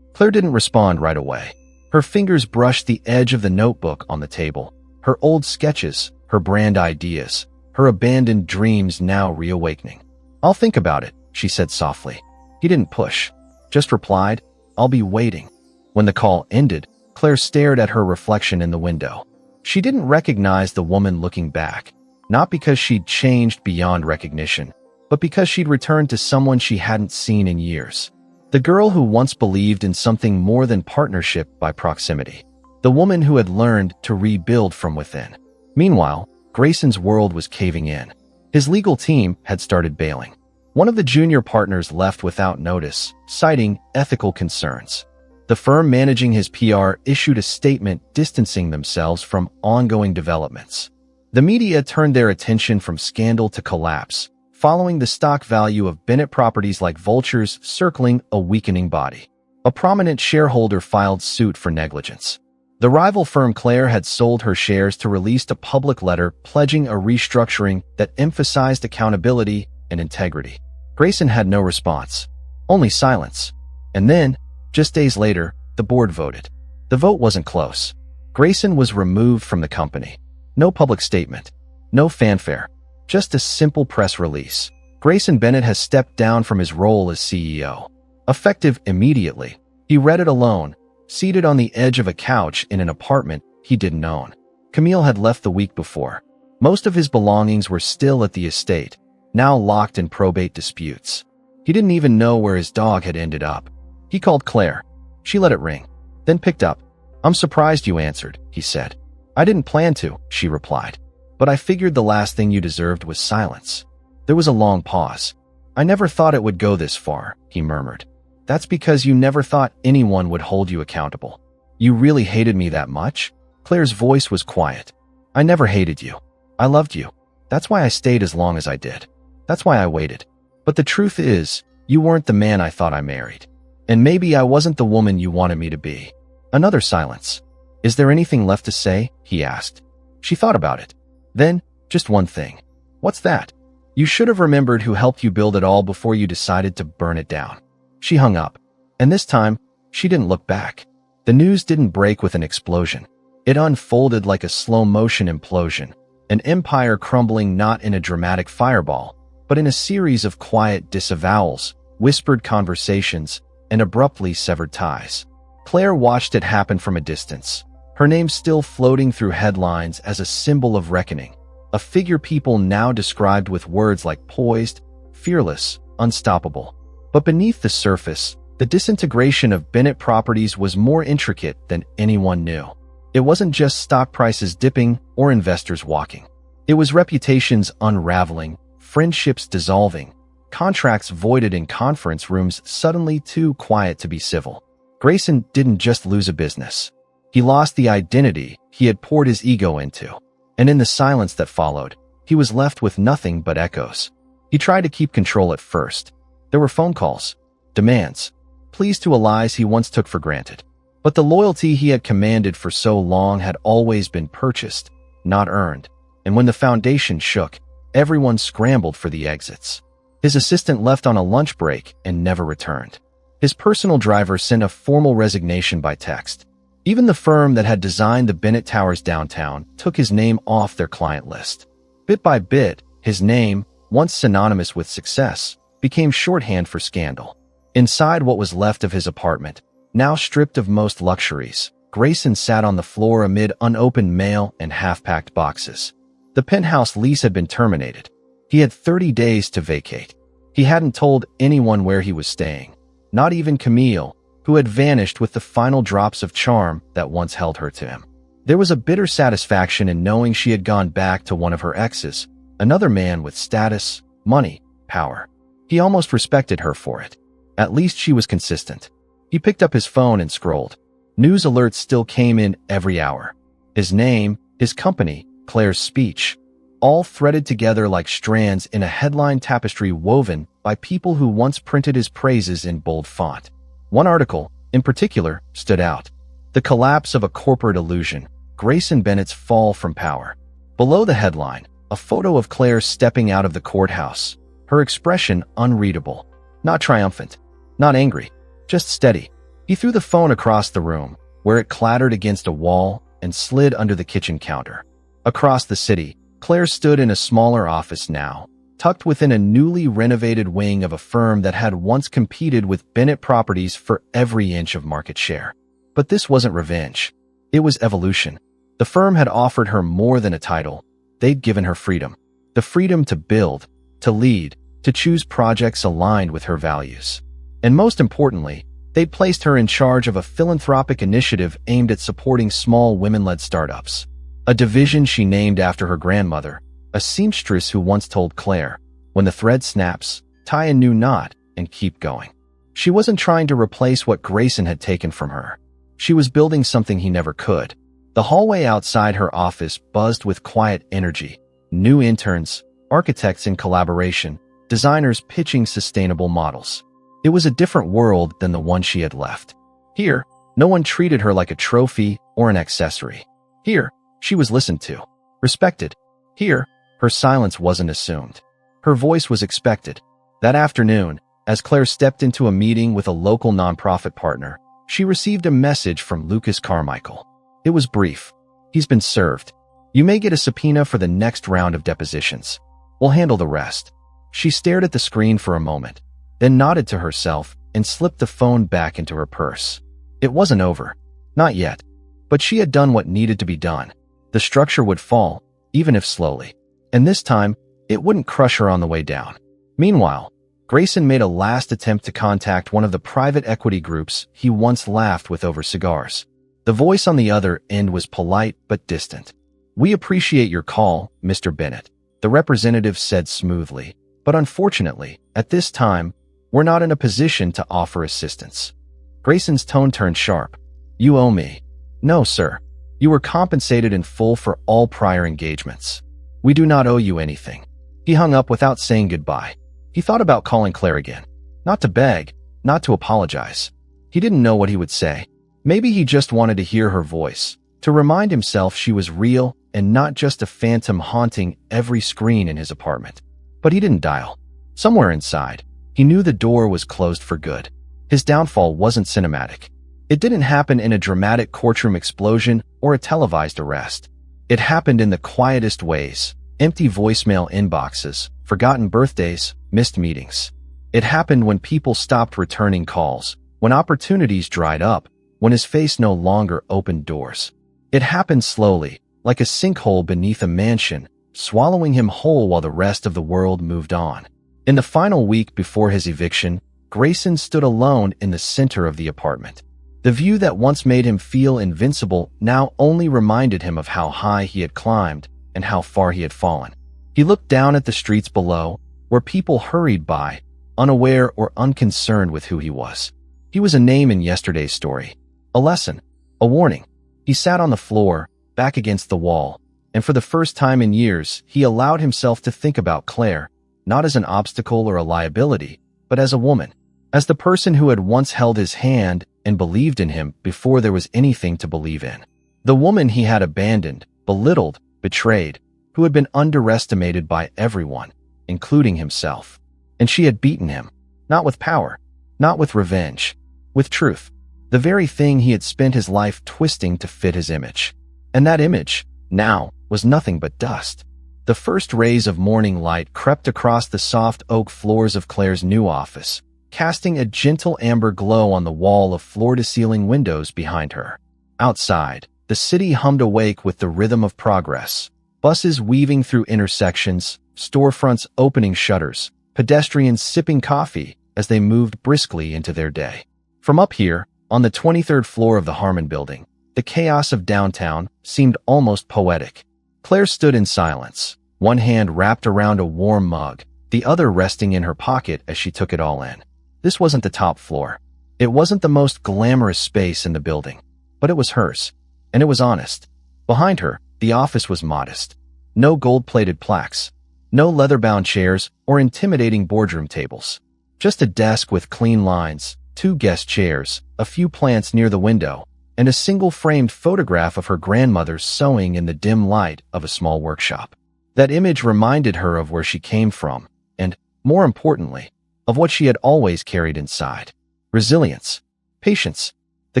Claire didn't respond right away. Her fingers brushed the edge of the notebook on the table. Her old sketches, her brand ideas, her abandoned dreams now reawakening. "I'll think about it," she said softly. He didn't push, just replied, "I'll be waiting." When the call ended, Claire stared at her reflection in the window. She didn't recognize the woman looking back, not because she'd changed beyond recognition, but because she'd returned to someone she hadn't seen in years. The girl who once believed in something more than partnership by proximity. The woman who had learned to rebuild from within. Meanwhile, Grayson's world was caving in. His legal team had started bailing. One of the junior partners left without notice, citing ethical concerns. The firm managing his PR issued a statement distancing themselves from ongoing developments. The media turned their attention from scandal to collapse, following the stock value of Bennett properties like vultures circling a weakening body. A prominent shareholder filed suit for negligence. The rival firm Claire had sold her shares to release a public letter pledging a restructuring that emphasized accountability and integrity. Grayson had no response, only silence. And then, just days later, the board voted. The vote wasn't close. Grayson was removed from the company. No public statement, no fanfare, just a simple press release. Grayson Bennett has stepped down from his role as CEO. Effective immediately. He read it alone, seated on the edge of a couch in an apartment he didn't own. Camille had left the week before. Most of his belongings were still at the estate, now locked in probate disputes. He didn't even know where his dog had ended up. He called Claire. She let it ring, then picked up. "I'm surprised you answered," he said. "I didn't plan to," she replied. "But I figured the last thing you deserved was silence." There was a long pause. "I never thought it would go this far," he murmured. "That's because you never thought anyone would hold you accountable." "You really hated me that much?" Claire's voice was quiet. "I never hated you. I loved you. That's why I stayed as long as I did. That's why I waited. But the truth is, you weren't the man I thought I married. And maybe I wasn't the woman you wanted me to be." Another silence. "Is there anything left to say?" he asked. She thought about it. Then, "Just one thing." "What's that?" "You should have remembered who helped you build it all before you decided to burn it down." She hung up. And this time, She didn't look back. The news didn't break with an explosion. It unfolded like a slow-motion implosion, an empire crumbling not in a dramatic fireball, but in a series of quiet disavowals, whispered conversations, and abruptly severed ties. Claire watched it happen from a distance, her name still floating through headlines as a symbol of reckoning, a figure people now described with words like poised, fearless, unstoppable. But beneath the surface, the disintegration of Bennett Properties was more intricate than anyone knew. It wasn't just stock prices dipping or investors walking. It was reputations unraveling, friendships dissolving, contracts voided in conference rooms suddenly too quiet to be civil. Grayson didn't just lose a business. He lost the identity he had poured his ego into. And in the silence that followed, he was left with nothing but echoes. He tried to keep control at first. There were phone calls, demands, pleas to allies he once took for granted. But the loyalty he had commanded for so long had always been purchased, not earned. And when the foundation shook, everyone scrambled for the exits. His assistant left on a lunch break and never returned. His personal driver sent a formal resignation by text. Even the firm that had designed the Bennett Towers downtown took his name off their client list. Bit by bit, his name, once synonymous with success, became shorthand for scandal. Inside what was left of his apartment, now stripped of most luxuries, Grayson sat on the floor amid unopened mail and half-packed boxes. The penthouse lease had been terminated. He had 30 days to vacate. He hadn't told anyone where he was staying, not even Camille, who had vanished with the final drops of charm that once held her to him. There was a bitter satisfaction in knowing she had gone back to one of her exes, another man with status, money, power. He almost respected her for it. At least she was consistent. He picked up his phone and scrolled. News alerts still came in every hour. His name, his company, Claire's speech, all threaded together like strands in a headline tapestry woven by people who once printed his praises in bold font. One article, in particular, stood out. The collapse of a corporate illusion, Grayson Bennett's fall from power. Below the headline, a photo of Claire stepping out of the courthouse, her expression unreadable, not triumphant, not angry, just steady. He threw the phone across the room, where it clattered against a wall and slid under the kitchen counter. Across the city, Claire stood in a smaller office now, tucked within a newly renovated wing of a firm that had once competed with Bennett Properties for every inch of market share. But this wasn't revenge. It was evolution. The firm had offered her more than a title. They'd given her freedom. The freedom to build, to lead, to choose projects aligned with her values. And most importantly, they'd placed her in charge of a philanthropic initiative aimed at supporting small women-led startups. A division she named after her grandmother, a seamstress who once told Claire, "When the thread snaps, tie a new knot and keep going." She wasn't trying to replace what Grayson had taken from her. She was building something he never could. The hallway outside her office buzzed with quiet energy. New interns, architects in collaboration, designers pitching sustainable models. It was a different world than the one she had left. Here, no one treated her like a trophy or an accessory. Here, she was listened to, respected. Here, her silence wasn't assumed. Her voice was expected. That afternoon, as Claire stepped into a meeting with a local nonprofit partner, she received a message from Lucas Carmichael. It was brief. "He's been served. You may get a subpoena for the next round of depositions. We'll handle the rest." She stared at the screen for a moment, then nodded to herself and slipped the phone back into her purse. It wasn't over. Not yet. But she had done what needed to be done. The structure would fall, even if slowly. And this time, it wouldn't crush her on the way down. Meanwhile, Grayson made a last attempt to contact one of the private equity groups he once laughed with over cigars. The voice on the other end was polite but distant. "We appreciate your call, Mr. Bennett," the representative said smoothly. "But unfortunately, at this time, we're not in a position to offer assistance." Grayson's tone turned sharp. "You owe me." "No, sir. You were compensated in full for all prior engagements. We do not owe you anything." He hung up without saying goodbye. He thought about calling Claire again. Not to beg, not to apologize. He didn't know what he would say. Maybe he just wanted to hear her voice, to remind himself she was real and not just a phantom haunting every screen in his apartment. But he didn't dial. Somewhere inside, he knew the door was closed for good. His downfall wasn't cinematic. It didn't happen in a dramatic courtroom explosion or a televised arrest. It happened in the quietest ways: empty voicemail inboxes, forgotten birthdays, missed meetings. It happened when people stopped returning calls, when opportunities dried up, when his face no longer opened doors. It happened slowly, like a sinkhole beneath a mansion, swallowing him whole while the rest of the world moved on. In the final week before his eviction, Grayson stood alone in the center of the apartment. The view that once made him feel invincible now only reminded him of how high he had climbed and how far he had fallen. He looked down at the streets below, where people hurried by, unaware or unconcerned with who he was. He was a name in yesterday's story, a lesson, a warning. He sat on the floor, back against the wall, and for the first time in years, he allowed himself to think about Claire, not as an obstacle or a liability, but as a woman, as the person who had once held his hand and believed in him before there was anything to believe in. The woman he had abandoned, belittled, betrayed, who had been underestimated by everyone, including himself. And she had beaten him, not with power, not with revenge, with truth, the very thing he had spent his life twisting to fit his image. And that image, now, was nothing but dust. The first rays of morning light crept across the soft oak floors of Claire's new office, casting a gentle amber glow on the wall of floor-to-ceiling windows behind her. Outside, the city hummed awake with the rhythm of progress, buses weaving through intersections, storefronts opening shutters, pedestrians sipping coffee as they moved briskly into their day. From up here, on the 23rd floor of the Harmon Building, the chaos of downtown seemed almost poetic. Claire stood in silence, one hand wrapped around a warm mug, the other resting in her pocket as she took it all in. This wasn't the top floor. It wasn't the most glamorous space in the building, but it was hers, and it was honest. Behind her, the office was modest. No gold-plated plaques, no leather-bound chairs or intimidating boardroom tables. Just a desk with clean lines, 2 guest chairs, a few plants near the window, and a single framed photograph of her grandmother sewing in the dim light of a small workshop. That image reminded her of where she came from, and, more importantly, of what she had always carried inside. Resilience, patience, the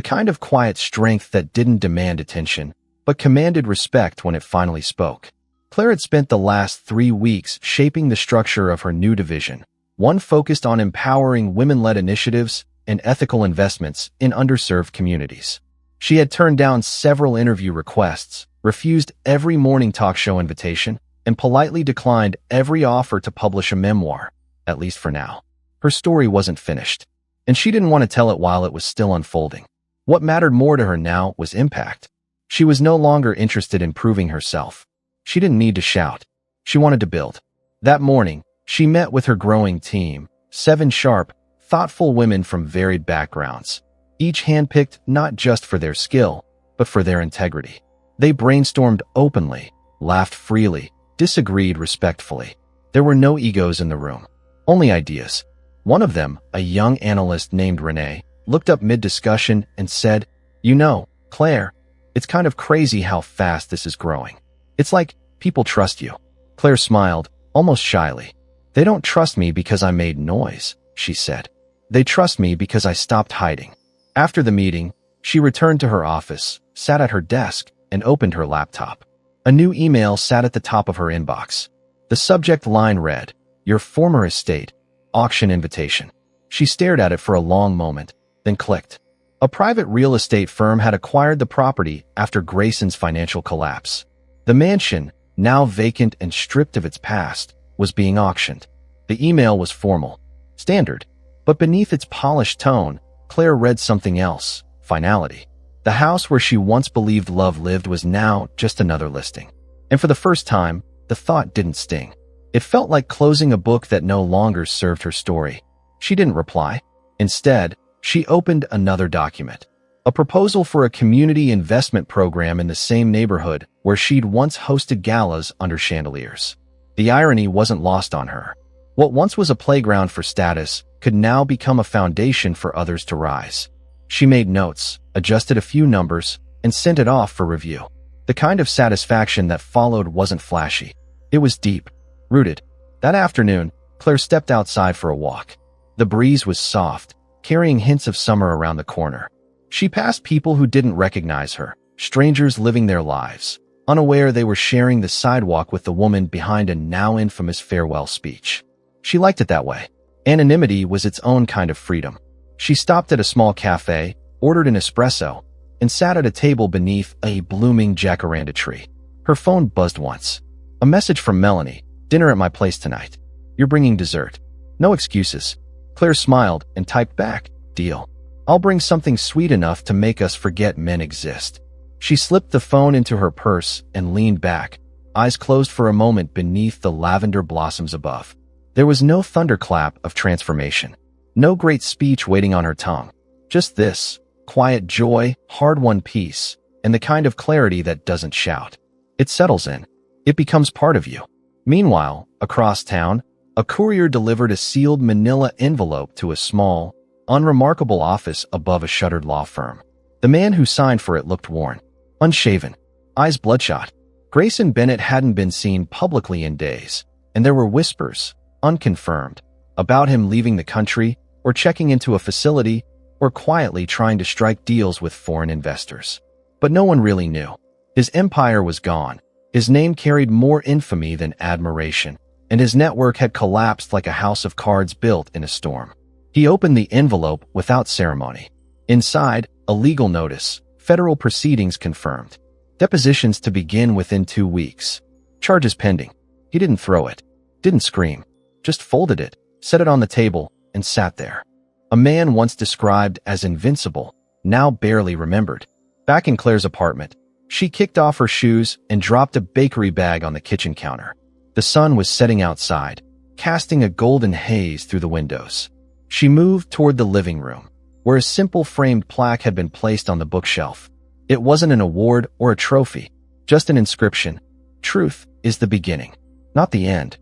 kind of quiet strength that didn't demand attention, but commanded respect when it finally spoke. Claire had spent the last 3 weeks shaping the structure of her new division, one focused on empowering women-led initiatives and ethical investments in underserved communities. She had turned down several interview requests, refused every morning talk show invitation, and politely declined every offer to publish a memoir, at least for now. Her story wasn't finished, and she didn't want to tell it while it was still unfolding. What mattered more to her now was impact. She was no longer interested in proving herself. She didn't need to shout. She wanted to build. That morning, she met with her growing team, 7 sharp, thoughtful women from varied backgrounds, each handpicked not just for their skill, but for their integrity. They brainstormed openly, laughed freely, disagreed respectfully. There were no egos in the room, only ideas. One of them, a young analyst named Renee, looked up mid-discussion and said, "You know, Claire, it's kind of crazy how fast this is growing. It's like people trust you." Claire smiled, almost shyly. "They don't trust me because I made noise," she said. "They trust me because I stopped hiding." After the meeting, she returned to her office, sat at her desk, and opened her laptop. A new email sat at the top of her inbox. The subject line read, "Your former estate, auction invitation." She stared at it for a long moment, then clicked. A private real estate firm had acquired the property after Grayson's financial collapse. The mansion, now vacant and stripped of its past, was being auctioned. The email was formal, standard, but beneath its polished tone, Claire read something else: finality. The house where she once believed love lived was now just another listing. And for the first time, the thought didn't sting. It felt like closing a book that no longer served her story. She didn't reply. Instead, she opened another document. A proposal for a community investment program in the same neighborhood where she'd once hosted galas under chandeliers. The irony wasn't lost on her. What once was a playground for status could now become a foundation for others to rise. She made notes, adjusted a few numbers, and sent it off for review. The kind of satisfaction that followed wasn't flashy. It was deep, rooted. That afternoon, Claire stepped outside for a walk. The breeze was soft, carrying hints of summer around the corner. She passed people who didn't recognize her, strangers living their lives, unaware they were sharing the sidewalk with the woman behind a now infamous farewell speech. She liked it that way. Anonymity was its own kind of freedom. She stopped at a small cafe, ordered an espresso, and sat at a table beneath a blooming jacaranda tree. Her phone buzzed once. A message from Melanie. Dinner at my place tonight. You're bringing dessert. No excuses. Claire smiled and typed back, deal. I'll bring something sweet enough to make us forget men exist. She slipped the phone into her purse and leaned back, eyes closed for a moment beneath the lavender blossoms above. There was no thunderclap of transformation. No great speech waiting on her tongue. Just this, quiet joy, hard-won peace, and the kind of clarity that doesn't shout. It settles in. It becomes part of you. Meanwhile, across town, a courier delivered a sealed manila envelope to a small, unremarkable office above a shuttered law firm. The man who signed for it looked worn, unshaven, eyes bloodshot. Grayson Bennett hadn't been seen publicly in days, and there were whispers, unconfirmed, about him leaving the country or checking into a facility or quietly trying to strike deals with foreign investors. But no one really knew. His empire was gone. His name carried more infamy than admiration, and his network had collapsed like a house of cards built in a storm. He opened the envelope without ceremony. Inside, a legal notice, federal proceedings confirmed. Depositions to begin within 2 weeks. Charges pending. He didn't throw it, didn't scream, just folded it, set it on the table, and sat there. A man once described as invincible, now barely remembered. Back in Claire's apartment, she kicked off her shoes and dropped a bakery bag on the kitchen counter. The sun was setting outside, casting a golden haze through the windows. She moved toward the living room, where a simple framed plaque had been placed on the bookshelf. It wasn't an award or a trophy, just an inscription. Truth is the beginning, not the end.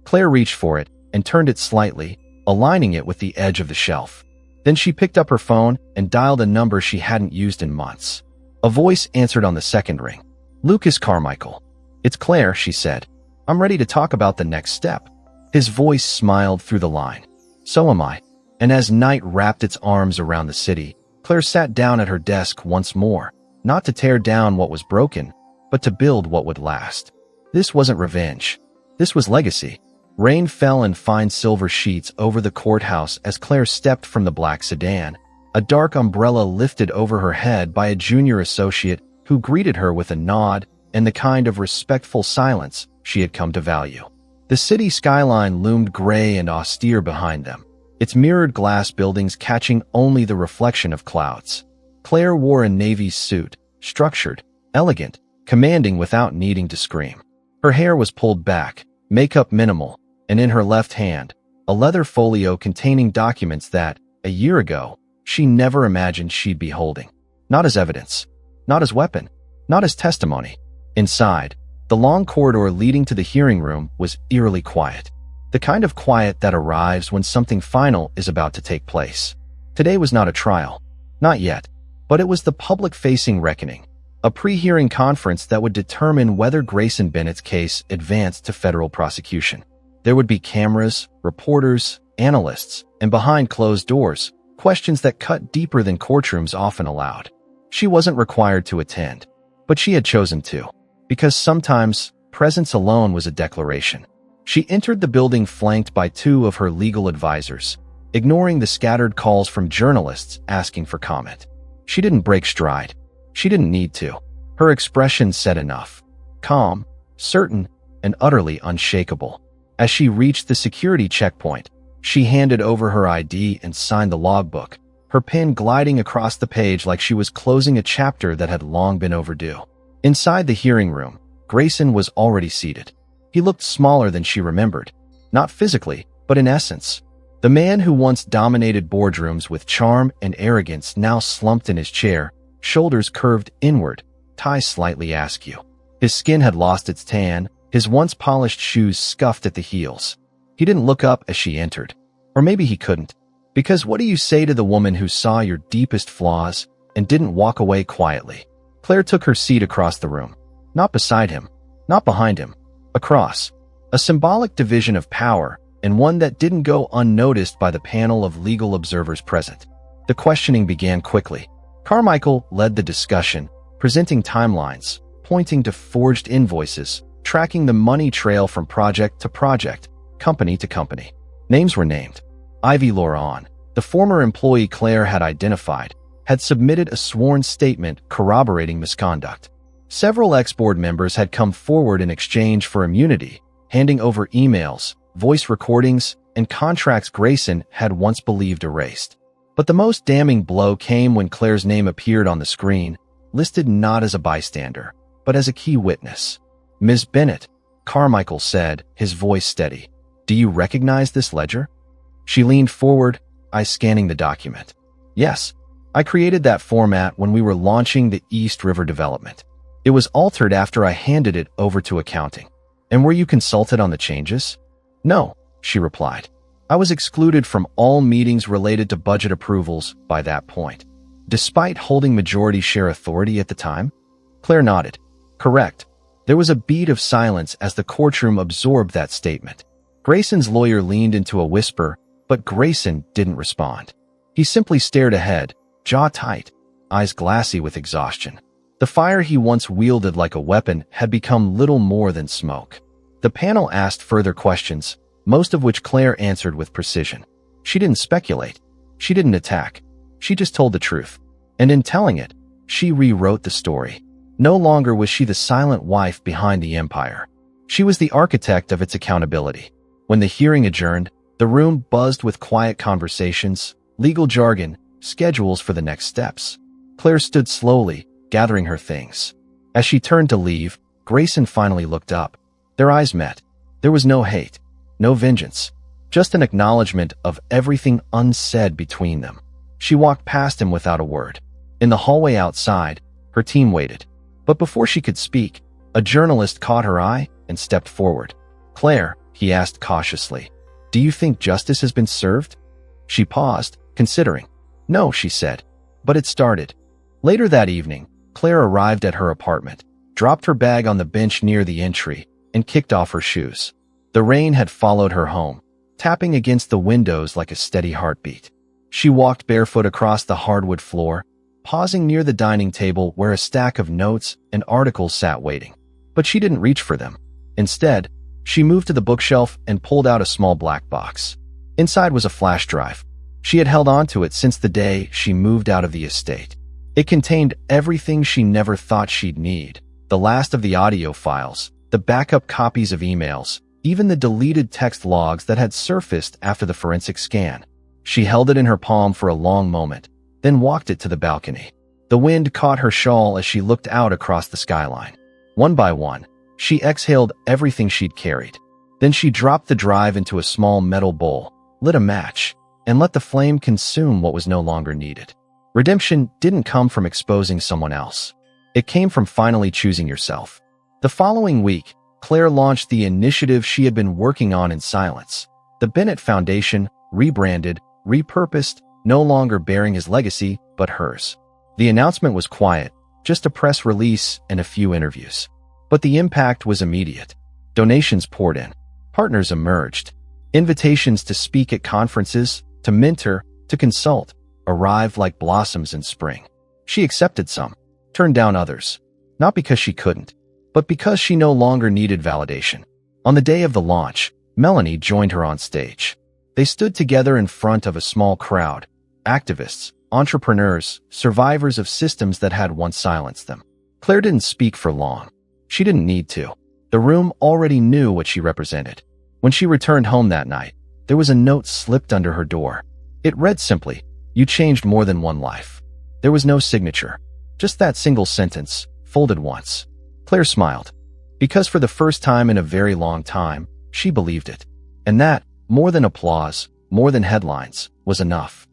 Claire reached for it and turned it slightly, aligning it with the edge of the shelf. Then she picked up her phone and dialed a number she hadn't used in months. A voice answered on the second ring. Lucas Carmichael. It's Claire, she said. I'm ready to talk about the next step. His voice smiled through the line. So am I. And as night wrapped its arms around the city, Claire sat down at her desk once more, not to tear down what was broken, but to build what would last. This wasn't revenge. This was legacy. Rain fell in fine silver sheets over the courthouse as Claire stepped from the black sedan, a dark umbrella lifted over her head by a junior associate who greeted her with a nod and the kind of respectful silence she had come to value. The city skyline loomed gray and austere behind them, its mirrored glass buildings catching only the reflection of clouds. Claire wore a navy suit, structured, elegant, commanding without needing to scream. Her hair was pulled back, makeup minimal, and in her left hand, a leather folio containing documents that, a year ago, she never imagined she'd be holding. Not as evidence, not as weapon, not as testimony. Inside, the long corridor leading to the hearing room was eerily quiet. The kind of quiet that arrives when something final is about to take place. Today was not a trial. Not yet. But it was the public-facing reckoning. A pre-hearing conference that would determine whether Grayson Bennett's case advanced to federal prosecution. There would be cameras, reporters, analysts, and behind closed doors, questions that cut deeper than courtrooms often allowed. She wasn't required to attend, but she had chosen to, because sometimes presence alone was a declaration. She entered the building flanked by 2 of her legal advisors, ignoring the scattered calls from journalists asking for comment. She didn't break stride. She didn't need to. Her expression said enough. Calm, certain, and utterly unshakable. As she reached the security checkpoint, she handed over her ID and signed the logbook, her pen gliding across the page like she was closing a chapter that had long been overdue. Inside the hearing room, Grayson was already seated. He looked smaller than she remembered, not physically, but in essence. The man who once dominated boardrooms with charm and arrogance now slumped in his chair, shoulders curved inward, tie slightly askew. His skin had lost its tan, his once polished shoes scuffed at the heels. He didn't look up as she entered. Or maybe he couldn't. Because what do you say to the woman who saw your deepest flaws and didn't walk away quietly? Claire took her seat across the room. Not beside him, not behind him. Across. A symbolic division of power, and one that didn't go unnoticed by the panel of legal observers present. The questioning began quickly. Carmichael led the discussion, presenting timelines, pointing to forged invoices, tracking the money trail from project to project, company to company. Names were named. Ivy Loran, the former employee Claire had identified, had submitted a sworn statement corroborating misconduct. Several ex-board members had come forward in exchange for immunity, handing over emails, voice recordings, and contracts Grayson had once believed erased. But the most damning blow came when Claire's name appeared on the screen, listed not as a bystander, but as a key witness. "Ms. Bennett," Carmichael said, his voice steady. "Do you recognize this ledger?" She leaned forward, eyes scanning the document. "Yes, I created that format when we were launching the East River development. It was altered after I handed it over to accounting." "And were you consulted on the changes?" "No," she replied. "I was excluded from all meetings related to budget approvals by that point." "Despite holding majority share authority at the time?" Claire nodded. "Correct." There was a beat of silence as the courtroom absorbed that statement. Grayson's lawyer leaned into a whisper, but Grayson didn't respond. He simply stared ahead, jaw tight, eyes glassy with exhaustion. The fire he once wielded like a weapon had become little more than smoke. The panel asked further questions, most of which Claire answered with precision. She didn't speculate. She didn't attack. She just told the truth. And in telling it, she rewrote the story. No longer was she the silent wife behind the empire. She was the architect of its accountability. When the hearing adjourned, the room buzzed with quiet conversations, legal jargon, schedules for the next steps. Claire stood slowly, gathering her things. As she turned to leave, Grayson finally looked up. Their eyes met. There was no hate, no vengeance, just an acknowledgement of everything unsaid between them. She walked past him without a word. In the hallway outside, her team waited. But before she could speak, a journalist caught her eye and stepped forward. "Claire," he asked cautiously, "do you think justice has been served?" She paused, considering. "No," she said. But it started. Later that evening, Claire arrived at her apartment, dropped her bag on the bench near the entry, and kicked off her shoes. The rain had followed her home, tapping against the windows like a steady heartbeat. She walked barefoot across the hardwood floor, pausing near the dining table where a stack of notes and articles sat waiting. But she didn't reach for them. Instead, she moved to the bookshelf and pulled out a small black box. Inside was a flash drive. She had held onto it since the day she moved out of the estate. It contained everything she never thought she'd need. The last of the audio files, the backup copies of emails, even the deleted text logs that had surfaced after the forensic scan. She held it in her palm for a long moment, then walked it to the balcony. The wind caught her shawl as she looked out across the skyline. One by one, she exhaled everything she'd carried. Then she dropped the drive into a small metal bowl, lit a match, and let the flame consume what was no longer needed. Redemption didn't come from exposing someone else. It came from finally choosing yourself. The following week, Claire launched the initiative she had been working on in silence. The Bennett Foundation, rebranded, repurposed, no longer bearing his legacy, but hers. The announcement was quiet, just a press release and a few interviews. But the impact was immediate. Donations poured in. Partners emerged. Invitations to speak at conferences, to mentor, to consult, arrived like blossoms in spring. She accepted some, turned down others. Not because she couldn't, but because she no longer needed validation. On the day of the launch, Melanie joined her on stage. They stood together in front of a small crowd. Activists, entrepreneurs, survivors of systems that had once silenced them. Claire didn't speak for long. She didn't need to. The room already knew what she represented. When she returned home that night, there was a note slipped under her door. It read simply, "You changed more than one life." There was no signature, just that single sentence, folded once. Claire smiled, because for the first time in a very long time, she believed it. And that, more than applause, more than headlines, was enough.